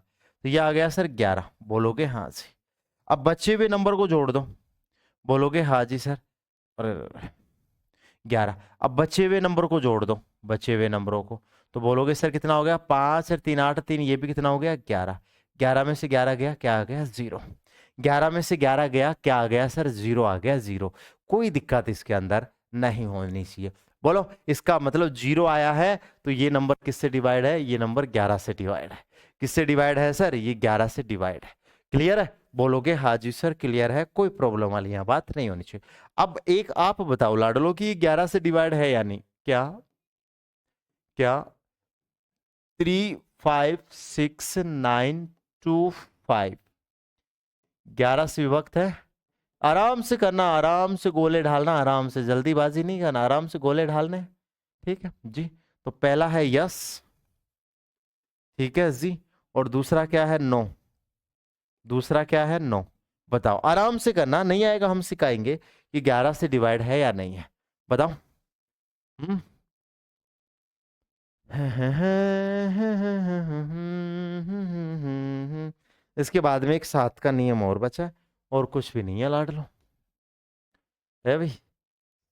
तो ये आ गया सर 11। बोलोगे हाँ जी। अब बचे हुए नंबर को जोड़ दो। बोलोगे हाँ जी सर। अरे 11। अब बचे हुए नंबर को जोड़ दो, बचे हुए नंबरों को। तो बोलोगे सर कितना हो गया? 5 और 3 8, 3 ये भी कितना हो गया? 11। 11 में से 11 गया, क्या आ गया? 0। 11 में से 11 गया, क्या आ गया सर? 0 आ गया, 0। कोई दिक्कत इसके अंदर नहीं होनी चाहिए। बोलो, इसका मतलब 0 आया है तो ये नंबर किससे डिवाइड है? ये नंबर 11 से डिवाइड है। किससे डिवाइड है सर? ये 11 से डिवाइड है। क्लियर है? बोलोगे हाँ जी सर क्लियर है, कोई प्रॉब्लम वाली यहाँ बात नहीं होनी चाहिए। अब एक आप बताओ लाडलो कि ये 11 से डिवाइड है या नहीं? क्या क्या 3 5 6 9 2 5 11 से विभक्त है। आराम से करना, आराम से गोले ढालना, आराम से, जल्दीबाजी नहीं करना, आराम से गोले ढालने। ठीक है जी। तो पहला है यस, ठीक है जी। और दूसरा क्या है? नो। दूसरा क्या है? नो। बताओ, आराम से करना, नहीं आएगा हम सिखाएंगे कि 11 से डिवाइड है या नहीं है। बताओ। हम्म इसके बाद में एक 7 का नियम और बचा है, और कुछ भी नहीं है लाडलो। है भाई,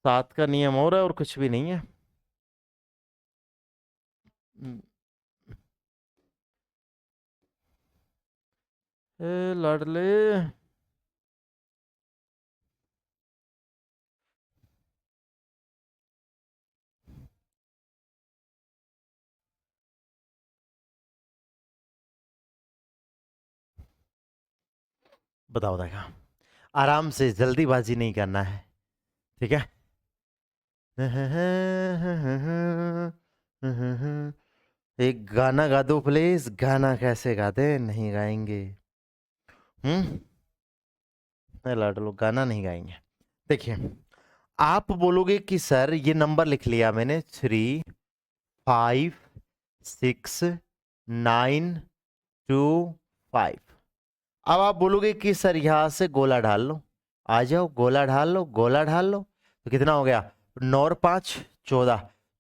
7 का नियम और है और कुछ भी नहीं है। हम्म, ए लाडले, बताओ देखा, आराम से, जल्दीबाजी नहीं करना है। ठीक है। एक गाना गा दो प्लीज। गाना कैसे गाते? नहीं गाएंगे। हम्म नहीं लाडलो, गाना नहीं गाएंगे। देखिए, आप बोलोगे कि सर ये नंबर लिख लिया मैंने, 3 5 6 9 2 5। अब आप बोलोगे कि सर यहां से गोला ढाल लो। आ जाओ, गोला ढाल लो, गोला ढाल लो। तो कितना हो गया? 9 और 5 14,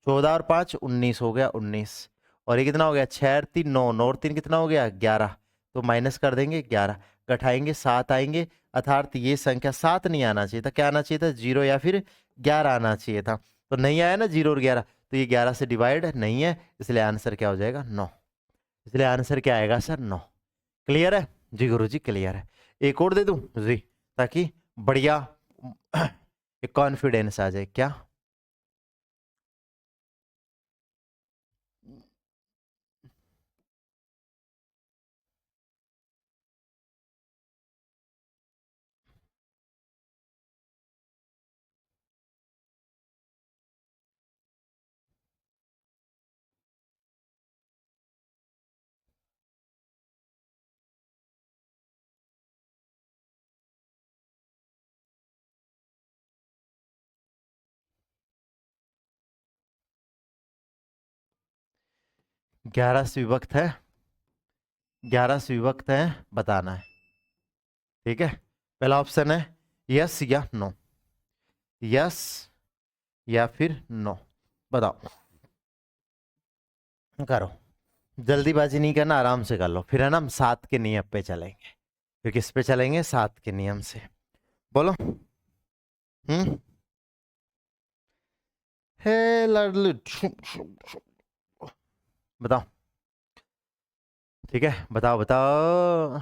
14 और 5 19 हो गया, 19। और ये कितना हो गया? 6 और 3 9, 9 और 3 कितना हो गया? 11। तो माइनस कर देंगे 11, घटाएंगे 7 आएंगे। अर्थात ये संख्या 7 नहीं आना चाहिए था, क्या आना चाहिए था? 0 या फिर 11 आना चाहिए था। तो नहीं आया ना 0 और 11, तो ये 11 से डिवाइड नहीं है, इसलिए आंसर क्या हो जाएगा? 9। इसलिए आंसर क्या आएगा सर? 9। क्लियर है जी गुरु जी? क्लियर है। एक और दे दूं जी, ताकि बढ़िया एक कॉन्फिडेंस आ जाए। क्या? 11 से विभक्त है, 11 से विभक्त है, बताना है। ठीक है, पहला ऑप्शन है यस या नो, यस या फिर नो। बताओ, करो। जल्दीबाजी नहीं करना, आराम से कर लो, फिर है ना हम 7 के नियम पे चलेंगे। फिर किस पे चलेंगे? 7 के नियम से। बोलो। हम्म हे लड़लू, बताओ। ठीक है, बताओ बताओ।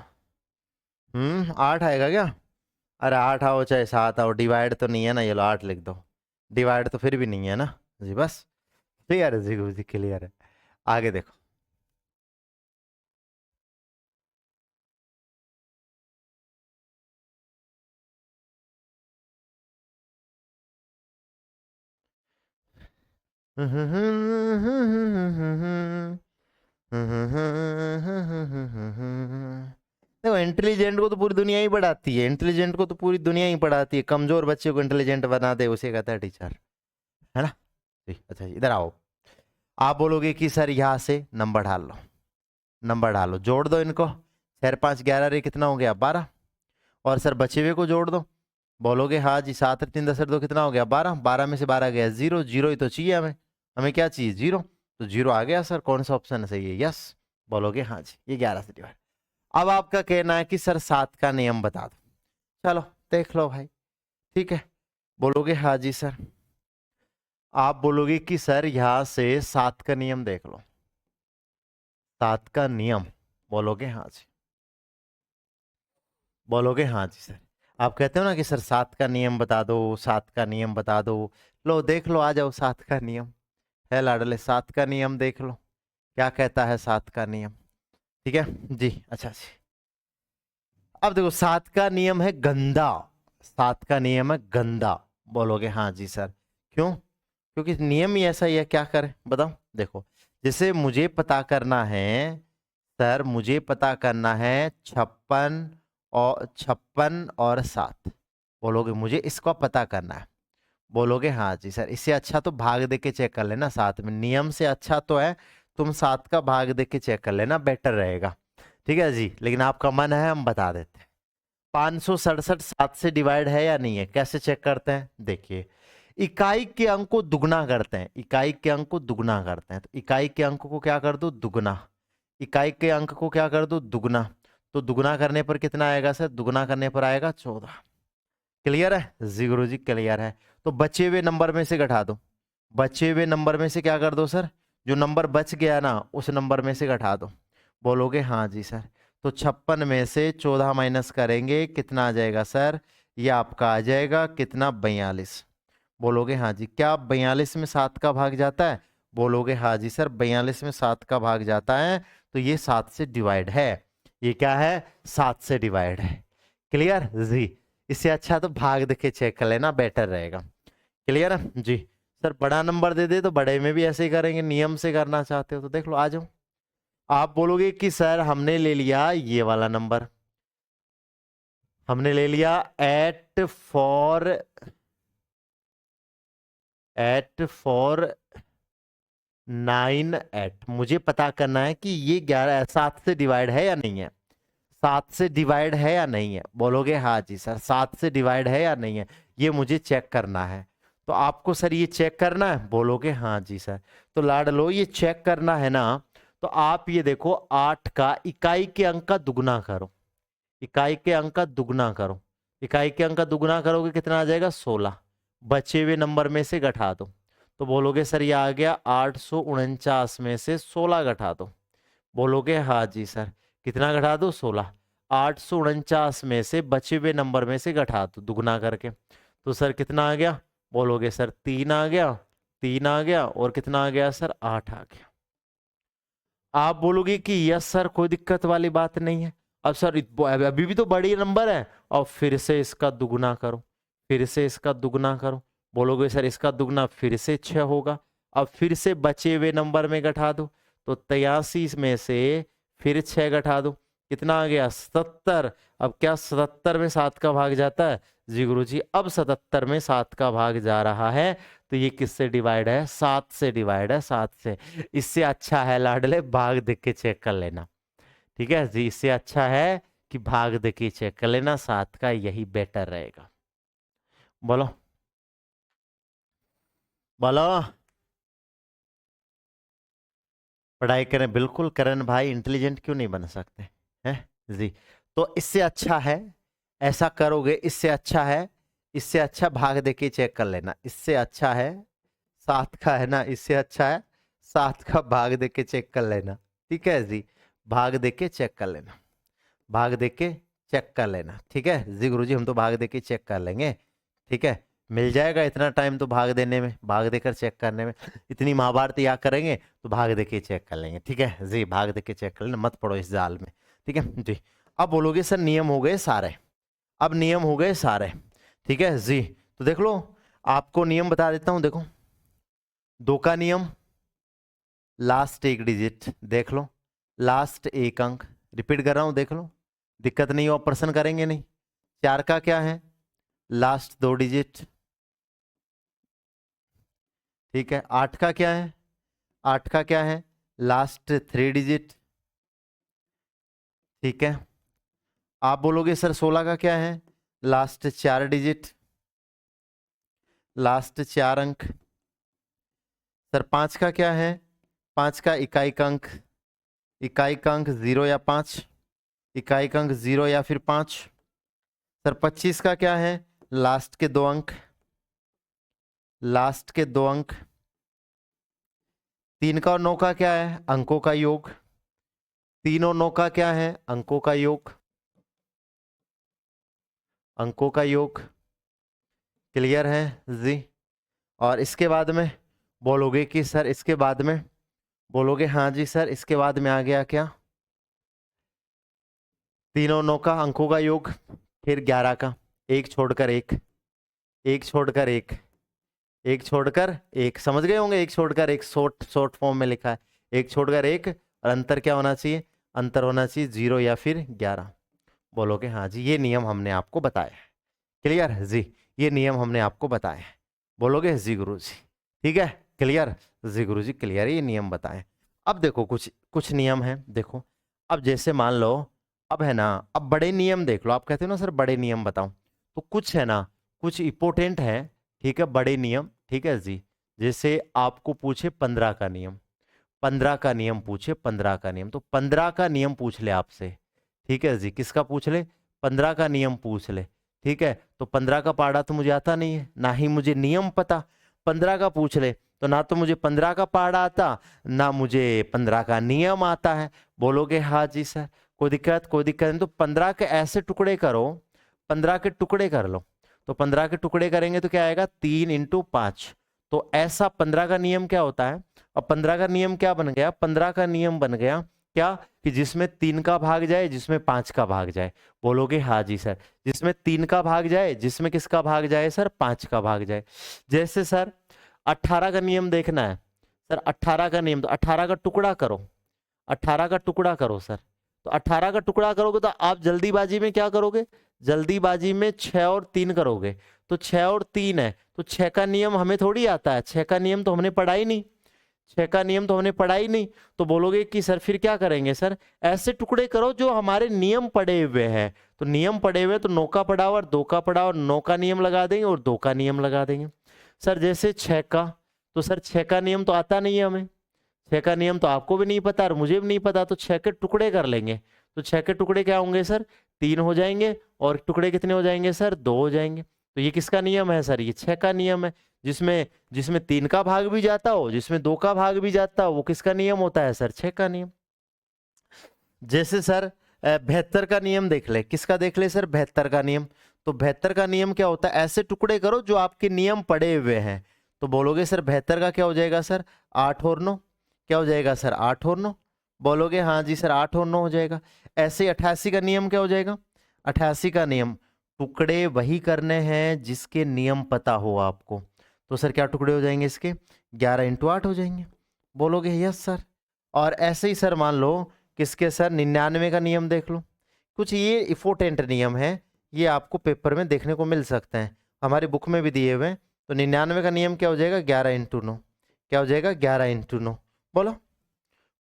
8 आएगा क्या? अरे 8 आओ चाहे 7 आओ, डिवाइड तो नहीं है ना, ये लो 8 लिख दो, डिवाइड तो फिर भी नहीं है ना जी। बस क्लियर है जी, गुरु जी क्लियर है। आगे देखो। देखो इंटेलिजेंट को तो पूरी दुनिया ही पढ़ाती है, इंटेलिजेंट को तो पूरी दुनिया ही पढ़ाती है, कमजोर बच्चे को इंटेलिजेंट बना दे उसे कहता है टीचर, है ना जी। अच्छा जी, इधर आओ। आप बोलोगे कि सर यहाँ से नंबर डाल लो, नंबर डालो, जोड़ दो इनको, 4 5 11 रे कितना हो गया 12, और सर बचे हुए को जोड़ दो। बोलोगे हाँ जी, 7 3 10 2 कितना हो गया 12, 12 में से 12 गया 0, 0 ही तो चाहिए हमें, हमें क्या चाहिए 0, तो 0 आ गया सर, कौन सा ऑप्शन सही है, यस। बोलोगे हाँ जी, ये 11 से डिवाइड। अब आपका कहना है कि सर 7 का नियम बता दो, चलो देख लो भाई, ठीक है। बोलोगे हाँ जी सर, आप बोलोगे कि सर यहां से 7 का नियम देख लो, 7 का नियम, बोलोगे हाँ जी, बोलोगे हाँ जी सर। आप कहते हो ना कि सर 7 का नियम बता दो, 7 का नियम बता दो, लो देख लो, आ जाओ 7 का नियम है लाडले, 7 का नियम देख लो, क्या कहता है 7 का नियम, ठीक है जी। अच्छा जी, अब देखो 7 का नियम है गंदा, 7 का नियम है गंदा, बोलोगे हाँ जी सर, क्यों, क्योंकि नियम ही ऐसा ही है, क्या करें बताओ। देखो जैसे मुझे पता करना है सर, मुझे पता करना है 56 और 7, बोलोगे मुझे इसको पता करना है, बोलोगे हाँ जी सर, इससे अच्छा तो भाग दे के चेक कर लेना, 7 में नियम से अच्छा तो है, तुम 7 का भाग दे के चेक कर लेना, बेटर रहेगा, ठीक है जी। लेकिन आपका मन है हम बता देते हैं। 567 7 से डिवाइड है या नहीं है, कैसे चेक करते हैं, देखिए इकाई के अंक को दुगना करते हैं, इकाई के अंक को दुगना करते हैं, तो इकाई के अंक को क्या कर दो दुगना, इकाई के अंक को क्या कर दो दुगना, तो दुगना करने पर कितना आएगा सर, दुगना करने पर आएगा 14। क्लियर है जी गुरु जी, क्लियर है। तो बचे हुए नंबर में से घटा दो, बचे हुए नंबर में से क्या कर दो सर, जो नंबर बच गया ना उस नंबर में से घटा दो, बोलोगे हाँ जी सर। तो 56 में से 14 माइनस करेंगे कितना आ जाएगा सर, ये आपका आ जाएगा कितना 42, बोलोगे हाँ जी। क्या 42 में 7 का भाग जाता है, बोलोगे हाँ जी सर, 42 में 7 का भाग जाता है, तो ये 7 से डिवाइड है, ये क्या है 7 से डिवाइड है। क्लियर जी, इससे अच्छा तो भाग देके चेक कर लेना, बेटर रहेगा। क्लियर है जी। सर बड़ा नंबर दे दे तो बड़े में भी ऐसे ही करेंगे, नियम से करना चाहते हो तो देख लो, आ जाओ। आप बोलोगे कि सर हमने ले लिया ये वाला नंबर, हमने ले लिया 8 मुझे पता करना है कि ये 7 से डिवाइड है या नहीं है, 7 से डिवाइड है या नहीं है, बोलोगे हाँ जी सर 7 से डिवाइड है या नहीं है, ये मुझे चेक करना है। तो आपको सर ये चेक करना है, बोलोगे हाँ जी सर। तो लाडलो ये चेक करना है ना, तो आप ये देखो 8 का इकाई के अंक का दुगना करो, इकाई के अंक का दुगना करो, इकाई के अंक का दुगना करोगे कितना आ जाएगा 16, बचे हुए नंबर में से घटा दो, तो बोलोगे सर ये आ गया 849 में से 16 घटा दो, बोलोगे हाँ जी सर, कितना घटा दो 16, 849 में से बचे हुए नंबर में से घटा दो दुगना करके, तो सर कितना आ गया, बोलोगे सर 3 आ गया, 3 आ गया, और कितना आ गया सर 8 आ गया। आप बोलोगे कि यस सर कोई दिक्कत वाली बात नहीं है, अब सर अभी भी तो बड़ी नंबर है, और फिर से इसका दुगना करो, फिर से इसका दुगना करो, बोलोगे सर इसका दुगना फिर से 6 होगा, अब फिर से बचे हुए नंबर में घटा दो, तो 83 में से फिर 6 घटा दो, कितना आ गया 77। अब क्या 77 में 7 का भाग जाता है, जी गुरु जी, अब 77 में 7 का भाग जा रहा है, तो ये किससे डिवाइड है, 7 से डिवाइड है, 7 से। इससे अच्छा है लाडले भाग देख के चेक कर लेना, ठीक है जी, इससे अच्छा है कि भाग देख के चेक कर लेना, 7 का यही बेटर रहेगा। बोलो बोलो। पढ़ाई करें, बिल्कुल करें भाई, इंटेलिजेंट क्यों नहीं बन सकते हैं जी। तो इससे अच्छा है, ऐसा करोगे इससे अच्छा है, इससे अच्छा भाग दे के चेक कर लेना, इससे अच्छा है 7 का है ना, इससे अच्छा है 7 का भाग दे के चेक कर लेना, ठीक है जी, भाग दे के चेक कर लेना, भाग दे के चेक कर लेना, ठीक है जी गुरुजी, हम तो भाग दे के चेक कर लेंगे, ठीक है मिल जाएगा इतना टाइम तो भाग देने में, भाग देकर चेक करने में, इतनी महाभारत याद करेंगे तो भाग दे के चेक कर लेंगे, ठीक है जी, भाग दे के चेक कर लेना, मत पड़ो इस जाल में, ठीक है जी। अब बोलोगे सर नियम हो गए सारे, अब नियम हो गए सारे, ठीक है जी। तो देख लो, आपको नियम बता देता हूं, देखो 2 का नियम, लास्ट एक डिजिट देख लो, लास्ट एक अंक, रिपीट कर रहा हूं देख लो, दिक्कत नहीं हो, प्रश्न करेंगे नहीं। 4 का क्या है, लास्ट 2 डिजिट, ठीक है। 8 का क्या है, 8 का क्या है, लास्ट 3 डिजिट, ठीक है। आप बोलोगे सर 16 का क्या है, लास्ट 4 डिजिट, लास्ट 4 अंक। सर 5 का क्या है, 5 का इकाई का अंक, इकाई का अंक 0 या 5, इकाई का अंक 0 या फिर 5। सर 25 का क्या है, लास्ट के 2 अंक, लास्ट के 2 अंक। 3 का और 9 का क्या है, अंकों का योग, 3 और 9 का क्या है, अंकों का योग, अंकों का योग, क्लियर है जी। और इसके बाद में बोलोगे कि सर, इसके बाद में बोलोगे हाँ जी सर, इसके बाद में आ गया क्या, 3 और 9 का अंकों का योग, फिर 11 का, एक छोड़कर एक, एक छोड़कर एक, एक छोड़कर एक, समझ गए होंगे, एक छोड़कर एक, शॉर्ट शॉर्ट फॉर्म में लिखा है, एक छोड़कर एक, और अंतर क्या होना चाहिए, अंतर होना चाहिए 0 या फिर 11। बोलोगे हाँ जी, ये नियम हमने आपको बताया है, क्लियर है जी, ये नियम हमने आपको बताया है। बोलोगे जी गुरु जी, ठीक है क्लियर, जी गुरु जी क्लियर, ये नियम बताएं। अब देखो कुछ कुछ नियम है, देखो अब जैसे मान लो, अब है ना, अब बड़े नियम देख लो, आप कहते हो ना सर बड़े नियम बताओ, तो कुछ है ना, कुछ इंपॉर्टेंट है, ठीक है बड़े नियम, ठीक है जी। जैसे आपको पूछे 15 का नियम, 15 का नियम पूछे, 15 का नियम, तो 15 का नियम पूछ ले आपसे, ठीक है जी, किसका पूछ ले, 15 का नियम पूछ ले, ठीक है। तो 15 का पाड़ा तो मुझे आता नहीं है, ना ही मुझे नियम पता, 15 का पूछ ले तो ना तो मुझे 15 का पाड़ा आता, ना मुझे 15 का नियम आता है। बोलोगे हाँ जी सर, कोई दिक्कत, कोई दिक्कत नहीं, तो 15 के ऐसे टुकड़े करो, 15 के टुकड़े कर लो, तो 15 के टुकड़े करेंगे तो क्या आएगा, 3 × 5। तो ऐसा 15 का नियम क्या होता है, अब 15 का नियम क्या बन गया, 15 का नियम बन गया क्या, कि जिसमें 3 का भाग जाए, जिसमें 5 का भाग जाए। बोलोगे हाँ जी सर, जिसमें 3 का भाग जाए, जिसमें किसका भाग जाए सर, 5 का भाग जाए। जैसे सर 18 का नियम देखना है, सर 18 का नियम, तो 18 का टुकड़ा करो, 18 का टुकड़ा करो सर, तो 18 का टुकड़ा करोगे तो आप जल्दीबाजी में क्या करोगे, जल्दीबाजी में 6 और 3 करोगे, तो 6 और 3 है, तो 6 का नियम हमें थोड़ी आता है, 6 का नियम तो हमने पढ़ा ही नहीं, 6 का नियम तो हमने पढ़ा ही नहीं। तो बोलोगे कि सर फिर क्या करेंगे, सर ऐसे टुकड़े करो जो हमारे नियम पड़े हुए हैं, तो नियम पड़े हुए तो 9 का पड़ा और 2 का पड़ा, और 9 का नियम लगा देंगे और 2 का नियम लगा देंगे। सर जैसे 6 का, तो सर 6 का नियम तो आता नहीं है हमें, 6 का नियम तो आपको भी नहीं पता और मुझे भी नहीं पता, तो 6 के टुकड़े कर लेंगे, तो 6 के टुकड़े क्या होंगे सर, 3 हो जाएंगे, और टुकड़े कितने हो जाएंगे सर, 2 हो जाएंगे। तो ये किसका नियम है सर, ये 6 का नियम है। जिसमें जिसमें 3 का भाग भी जाता हो, जिसमें 2 का भाग भी जाता हो, वो किसका नियम होता है सर, 6 का नियम। जैसे सर 72 का नियम देख ले, किसका देख ले सर, 72 का नियम। तो 72 का नियम क्या होता है, ऐसे टुकड़े करो जो आपके नियम पड़े हुए हैं। तो बोलोगे सर 72 का क्या हो जाएगा सर, 8 और 9, क्या हो जाएगा सर, 8 और 9। बोलोगे हाँ जी सर 8 और 9 हो जाएगा। ऐसे 88 का नियम क्या हो जाएगा, 88 का नियम, टुकड़े वही करने हैं जिसके नियम पता हो आपको। तो सर क्या टुकड़े हो जाएंगे इसके, 11 × 8 हो जाएंगे। बोलोगे यस सर। और ऐसे ही सर मान लो किसके सर, 99 का नियम देख लो, कुछ ये इंपॉर्टेंट नियम है, ये आपको पेपर में देखने को मिल सकते हैं, हमारी बुक में भी दिए हुए हैं। तो 99 का नियम क्या हो जाएगा, 11 × 9, क्या हो जाएगा 11 × 9। बोलो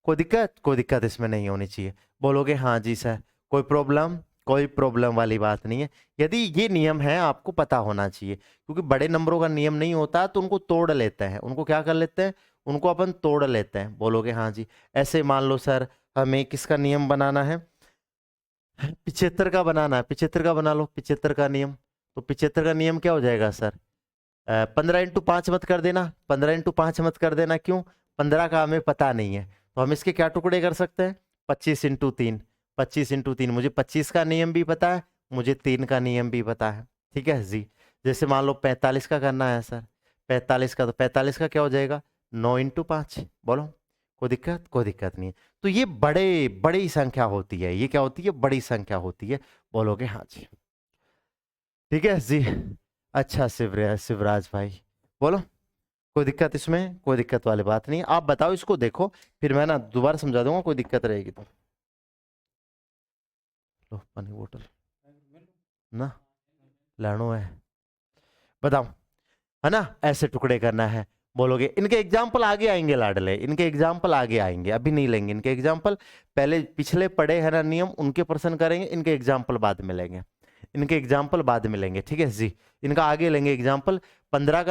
कोई दिक्कत, कोई दिक्कत इसमें नहीं होनी चाहिए। बोलोगे हाँ जी सर, कोई प्रॉब्लम, कोई प्रॉब्लम वाली बात नहीं है। यदि ये नियम है आपको पता होना चाहिए, क्योंकि बड़े नंबरों का नियम नहीं होता तो उनको तोड़ लेते हैं, उनको क्या कर लेते हैं, उनको अपन तोड़ लेते हैं। बोलोगे हाँ जी। ऐसे मान लो सर हमें किसका नियम बनाना है, 75 का बनाना है, 75 का बना लो, 75 का नियम। तो 75 का नियम क्या हो जाएगा सर, 15 × 5 मत कर देना, 15 × 5 मत कर देना, क्यों, 15 का हमें पता नहीं है, तो हम इसके क्या टुकड़े कर सकते हैं, 25 × 3। 25 इंटू 3, मुझे 25 का नियम भी पता है, मुझे 3 का नियम भी पता है। ठीक है जी। जैसे मान लो 45 का करना है सर, 45 का, तो 45 का क्या हो जाएगा, 9 इंटू 5। बोलो, कोई दिक्कत? कोई दिक्कत नहीं है। तो ये बड़ी संख्या होती है, ये क्या होती है, बड़ी संख्या होती है। बोलोगे हाँ जी। ठीक है जी। अच्छा शिवराज भाई, बोलो, कोई दिक्कत इसमें? कोई दिक्कत वाली बात नहीं। आप बताओ, इसको देखो, फिर मैं ना दोबारा समझा दूंगा, कोई दिक्कत रहेगी तो। लो पानी बोतल ना लानो है, बताओ, है ना? ऐसे टुकड़े करना है। बोलोगे इनके एग्जाम्पल आगे आएंगे लाडले, इनके एग्जाम्पल आगे आएंगे, अभी नहीं लेंगे इनके एग्जाम्पल। पहले पिछले पढ़े है ना नियम, उनके प्रश्न करेंगे, इनके एग्जाम्पल बाद में लेंगे, इनके एग्जाम्पल बाद में लेंगे। ठीक है जी, इनका आगे लेंगे एग्जाम्पल। 15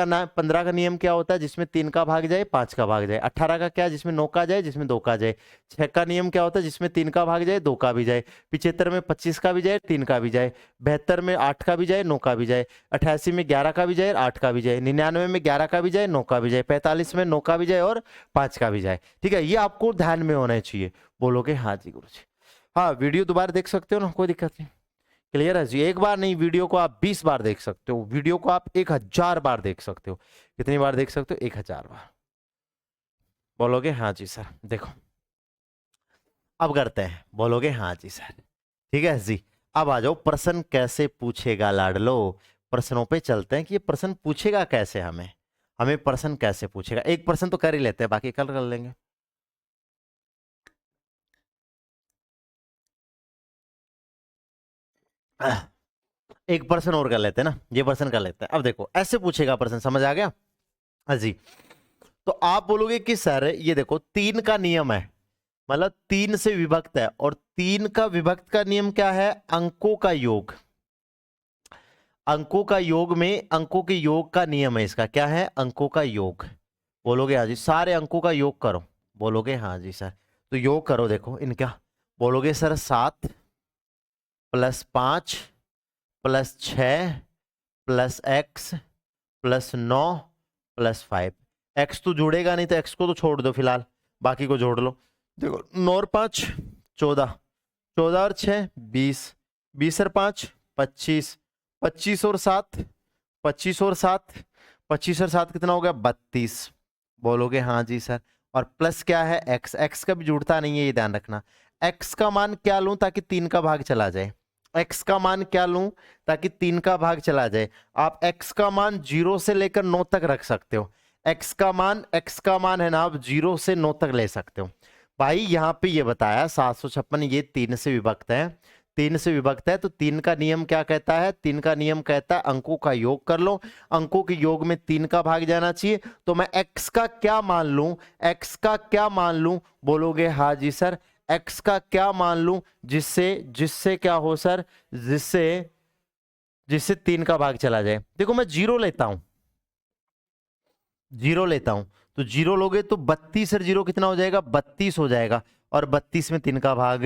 का नियम क्या होता है, जिसमें 3 का भाग जाए 5 का भाग जाए। 18 का क्या, जिसमें 9 का जाए, जिसमें 2 का जाए। 6 का नियम क्या होता है, जिसमें 3 का भाग जाए 2 का भी जाए। 75 में 25 का भी जाए 3 का भी जाए। 72 में 8 का भी जाए 9 का भी जाए। 88 में 11 का भी जाए 8 का भी जाए। 99 में 11 का भी जाए 9 का भी जाए। 45 में 9 का भी जाए और 5 का भी जाए। ठीक है, ये आपको ध्यान में होना चाहिए। बोलोगे हाँ जी गुरु जी। हाँ, वीडियो दोबारा देख सकते हो ना, कोई दिक्कत नहीं। क्लियर है जी। एक बार नहीं, वीडियो को आप 20 बार देख सकते हो, वीडियो को आप 1000 बार देख सकते हो। कितनी बार देख सकते हो? 1000 बार। बोलोगे हाँ जी सर। देखो अब करते हैं, बोलोगे हाँ जी सर। ठीक है जी। अब आ जाओ, प्रश्न कैसे पूछेगा लाडलो। प्रश्नों पे चलते हैं कि ये प्रश्न पूछेगा कैसे, हमें हमें प्रश्न कैसे पूछेगा। एक प्रश्न तो कर ही लेते हैं, बाकी कल कर लेंगे। एक प्रश्न और कर लेते हैं ना, ये प्रश्न कर लेते हैं। अब देखो ऐसे पूछेगा प्रश्न, समझ आ गया? हाँ जी। तो आप बोलोगे कि सर ये देखो 3 का नियम है, मतलब 3 से विभक्त है, और 3 का विभक्त का नियम क्या है, अंकों का योग। अंकों का योग में, अंकों के योग का नियम है इसका, क्या है, अंकों का योग। बोलोगे हाँ जी, सारे अंकों का योग करो। बोलोगे हाँ जी सर। तो योग करो, देखो इनका। बोलोगे सर 7 + 5 + 6 + x + 9 + 5। एक्स तो जुड़ेगा नहीं, तो एक्स को तो छोड़ दो फिलहाल, बाकी को जोड़ लो। देखो 9 और 5 14, 14 और 6 20, 20 और 5 25, 25 और 7 25 और 7 25 और 7 कितना हो गया, 32। बोलोगे हाँ जी सर। और प्लस क्या है, एक्स, एक्स का भी जुड़ता नहीं है, ये ध्यान रखना। एक्स का मान क्या लूं ताकि 3 का भाग चला जाए, एक्स का मान क्या लूं ताकि 3 का भाग चला जाए। आप एक्स का मान 0 से लेकर 9 तक रख सकते हो। एक्स का मान है ना, आप 0 से 9 तक ले सकते हो। भाई यहाँ पे ये बताया 756, ये 3 से विभक्त है, 3 से विभक्त है। तो 3 का नियम क्या कहता है, 3 का नियम कहता है अंकों का योग कर लो। अंकों के योग में 3 का भाग जाना चाहिए। तो मैं x का क्या मान लूं, x का क्या मान लूं? बोलोगे हाँ जी सर। x का क्या मान लूं, जिससे जिससे क्या हो सर, जिससे जिससे 3 का भाग चला जाए। देखो मैं 0 लेता हूं, 0 लेता हूं, तो 0 लोगे तो 32 और 0 कितना हो जाएगा, 32 हो जाएगा। और 32 में 3 का भाग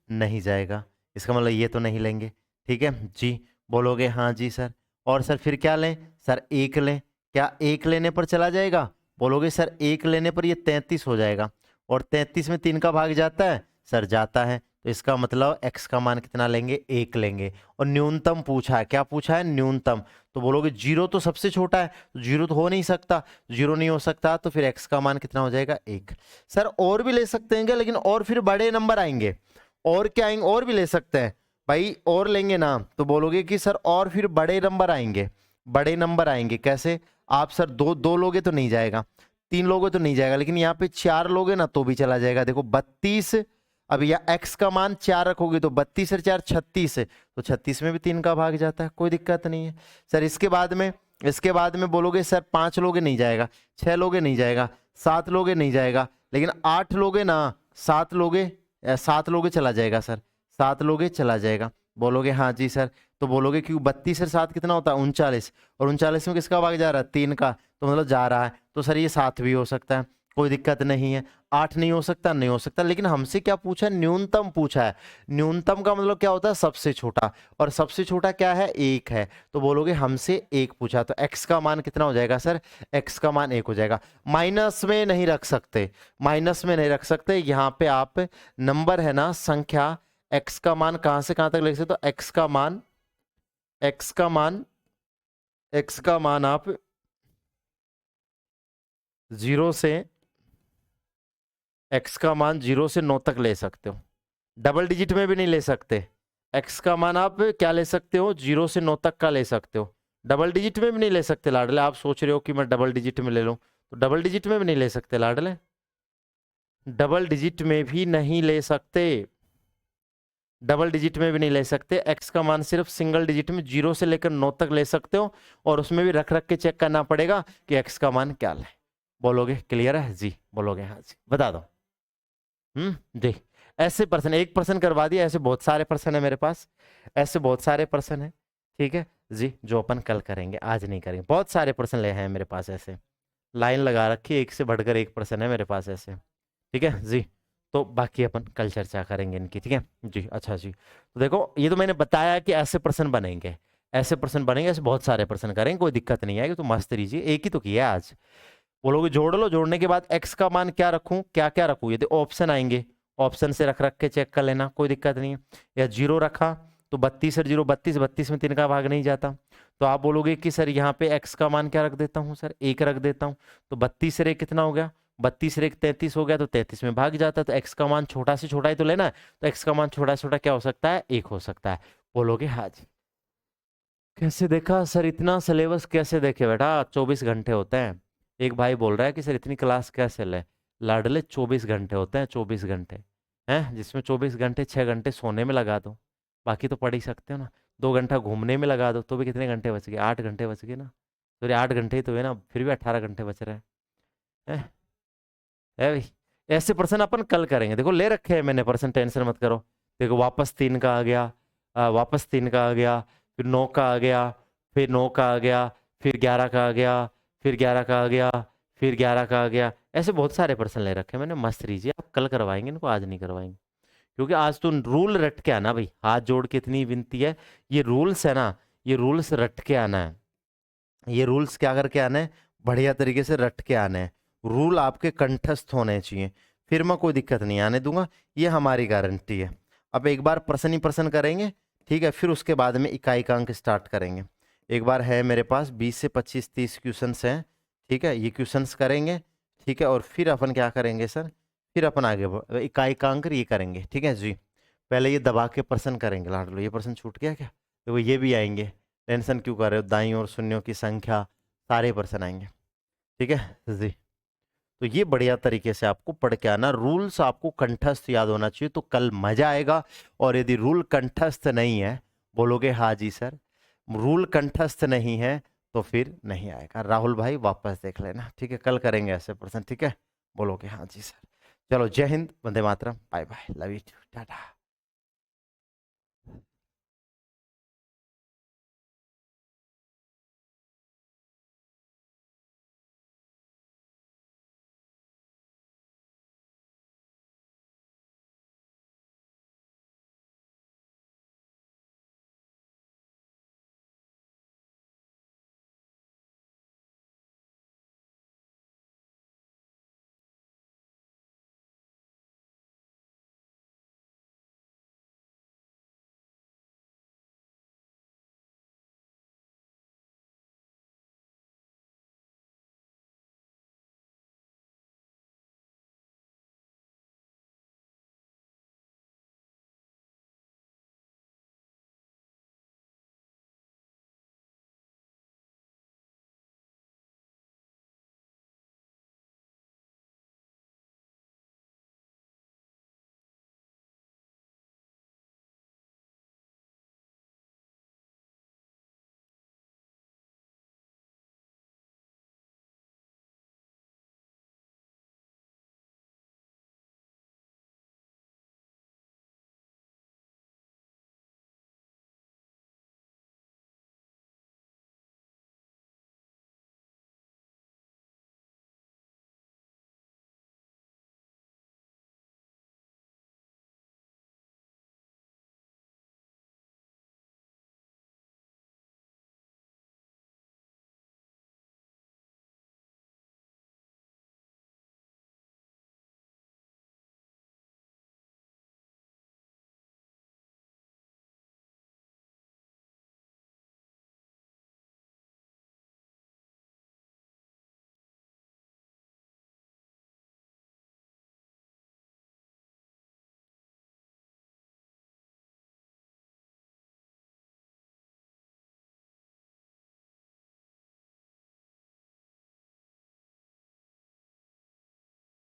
नहीं जाएगा, इसका मतलब ये तो नहीं लेंगे। ठीक है जी। बोलोगे हाँ जी सर। और सर फिर क्या लें, सर 1 लें। क्या 1 लेने पर चला जाएगा? बोलोगे सर 1 लेने पर ये 33 हो जाएगा। और 33 में 3 का भाग जाता है सर, जाता है। तो इसका मतलब x का मान कितना लेंगे, 1 लेंगे। और न्यूनतम पूछा है, क्या पूछा है, न्यूनतम। तो बोलोगे 0 तो सबसे छोटा है, 0 तो हो नहीं सकता, 0 नहीं हो सकता, तो फिर x का मान कितना हो जाएगा, 1। सर और भी ले सकते हैं क्या, लेकिन और फिर बड़े नंबर आएंगे। और क्या आएंगे, और भी ले सकते हैं भाई, और लेंगे ना। तो बोलोगे कि सर और फिर बड़े नंबर आएंगे, बड़े नंबर आएंगे कैसे? आप सर दो लोगे तो नहीं जाएगा, 3 लोगे तो नहीं जाएगा, लेकिन यहाँ पे 4 लोगे ना तो भी चला जाएगा। देखो 32, अब या x का मान 4 रखोगे तो 32 और 4 36 है, तो 36 में भी 3 का भाग जाता है, कोई दिक्कत नहीं है सर। इसके बाद में बोलोगे सर 5 लोगे नहीं जाएगा, 6 लोगे नहीं जाएगा, 7 लोगे नहीं जाएगा, लेकिन 8 लोगे ना, 7 लोगे चला जाएगा सर, 7 लोगे चला जाएगा। बोलोगे हाँ जी सर। तो बोलोगे क्यों, 32 और 7 कितना होता है, 39, और 39 में किसका भाग जा रहा है, 3 का, तो मतलब जा रहा है। तो सर ये 7 भी हो सकता है, कोई दिक्कत नहीं है। 8 नहीं हो सकता, नहीं हो सकता, लेकिन हमसे क्या पूछा है, न्यूनतम पूछा है। न्यूनतम का मतलब क्या होता है, सबसे छोटा, और सबसे छोटा क्या है, 1 है। तो बोलोगे हमसे 1 पूछा, तो x का मान कितना हो जाएगा सर, x का मान 1 हो जाएगा। माइनस में नहीं रख सकते, माइनस में नहीं रख सकते। यहाँ पे आप नंबर है ना, संख्या एक्स का मान कहां से कहां तक लिख सकते हो? एक्स का मान आप 0 से एक्स का मान 0 से 9 तक ले सकते हो। डबल डिजिट में भी नहीं ले सकते। एक्स का मान आप क्या ले सकते हो? 0 से 9 तक का ले सकते हो। डबल डिजिट में भी नहीं ले सकते लाडले। आप सोच रहे हो कि मैं डबल डिजिट में ले लूं, तो डबल डिजिट में भी नहीं ले सकते लाडले। डबल डिजिट में भी नहीं ले सकते, डबल डिजिट में भी नहीं ले सकते। एक्स का मान सिर्फ सिंगल डिजिट में 0 से लेकर 9 तक ले सकते हो, और उसमें भी रख रख के चेक करना पड़ेगा कि एक्स का मान क्या ले। बोलोगे क्लियर है जी? बोलोगे हाँ जी? बता दो। जी। ऐसे पर्सन, एक पर्सन करवा दिया, ऐसे बहुत सारे पर्सन है मेरे पास, ऐसे बहुत सारे पर्सन है। ठीक है जी, जो अपन कल करेंगे, आज नहीं करेंगे। बहुत सारे पर्सन ले हैं मेरे पास, ऐसे लाइन लगा रखी है, एक से बढ़कर एक पर्सन है मेरे पास ऐसे। ठीक है जी, तो बाकी अपन कल चर्चा करेंगे इनकी। ठीक है जी, अच्छा जी। तो देखो, ये तो मैंने बताया कि ऐसे पर्सन बनेंगे, ऐसे पर्सन बनेंगे, ऐसे बहुत सारे पर्सन करेंगे, कोई दिक्कत नहीं आएगी। तो मस्त रहिए, एक ही तो किया है आज। बोलोगे जोड़ लो, जोड़ने के बाद एक्स का मान क्या रखूं, क्या क्या रखूं? यदि ऑप्शन आएंगे, ऑप्शन से रख रख के चेक कर लेना, कोई दिक्कत नहीं है। या 0 रखा तो 32 और 0 32, 32 में 3 का भाग नहीं जाता। तो आप बोलोगे कि सर यहाँ पे एक्स का मान क्या रख देता हूँ सर? 1 रख देता हूँ। तो 32 से कितना हो गया? 32 से 33 हो गया, तो 33 में भाग जाता है। तो एक्स का मान छोटा से छोटा ही तो लेना है, तो एक्स का मान छोटा से छोटा क्या हो सकता है? 1 हो सकता है। बोलोगे हाँ जी। कैसे देखा सर? इतना सिलेबस कैसे देखे बेटा? 24 घंटे होते हैं। एक भाई बोल रहा है कि सर इतनी क्लास कैसे ले? लाडले 24 घंटे होते हैं, 24 घंटे हैं, जिसमें 24 घंटे 6 घंटे सोने में लगा दो, बाकी तो पढ़ ही सकते हो ना। 2 घंटा घूमने में लगा दो, तो भी कितने घंटे बच गए? 8 घंटे बच गए ना। तो 8 घंटे ही तो है ना, फिर भी 18 घंटे बच रहे हैं। है भाई, ऐसे पर्सन अपन कल करेंगे। देखो ले रखे हैं मैंने पर्सन, टेंशन मत करो। देखो वापस 3 का आ गया, वापस 3 का आ गया, फिर 9 का आ गया, फिर 9 का आ गया, फिर 11 का आ गया, फिर 11 का आ गया, फिर 11 का आ गया। ऐसे बहुत सारे पर्सन ले रखे हैं मैंने। मस्त रहिए, आप कल करवाएंगे इनको, आज नहीं करवाएंगे। क्योंकि आज तो रूल रट के आना भाई, हाथ जोड़ के इतनी विनती है। ये रूल्स है ना, ये रूल्स रट के आना है। ये रूल्स क्या करके आने हैं? बढ़िया तरीके से रट के आने हैं। रूल आपके कंठस्थ होने चाहिए, फिर मैं कोई दिक्कत नहीं आने दूंगा, ये हमारी गारंटी है। अब एक बार पर्सन ही पर्सन करेंगे, ठीक है, फिर उसके बाद में इकाई का अंक स्टार्ट करेंगे। एक बार है मेरे पास 20 से 25 30 क्वेश्चंस हैं, ठीक है, ये क्वेश्चंस करेंगे, ठीक है, और फिर अपन क्या करेंगे सर? फिर अपन आगे इकाई का अंक ये करेंगे, ठीक है जी। पहले ये दबा के पर्सन करेंगे। लाड लो, ये पर्सन छूट गया क्या? तो ये भी आएंगे, टेंशन क्यों कर रहे हो? दाई और शून्यों की संख्या, सारे पर्सन आएंगे, ठीक है जी। तो ये बढ़िया तरीके से आपको पढ़ के आना, रूल्स आपको कंठस्थ याद होना चाहिए, तो कल मजा आएगा। और यदि रूल कंठस्थ नहीं है, बोलोगे हाँ जी सर, रूल कंठस्थ नहीं है तो फिर नहीं आएगा। राहुल भाई वापस देख लेना, ठीक है, कल करेंगे ऐसे पर्सन, ठीक है, बोलोगे हाँ जी सर। चलो, जय हिंद, वंदे मातरम, bye bye, love you, Tata.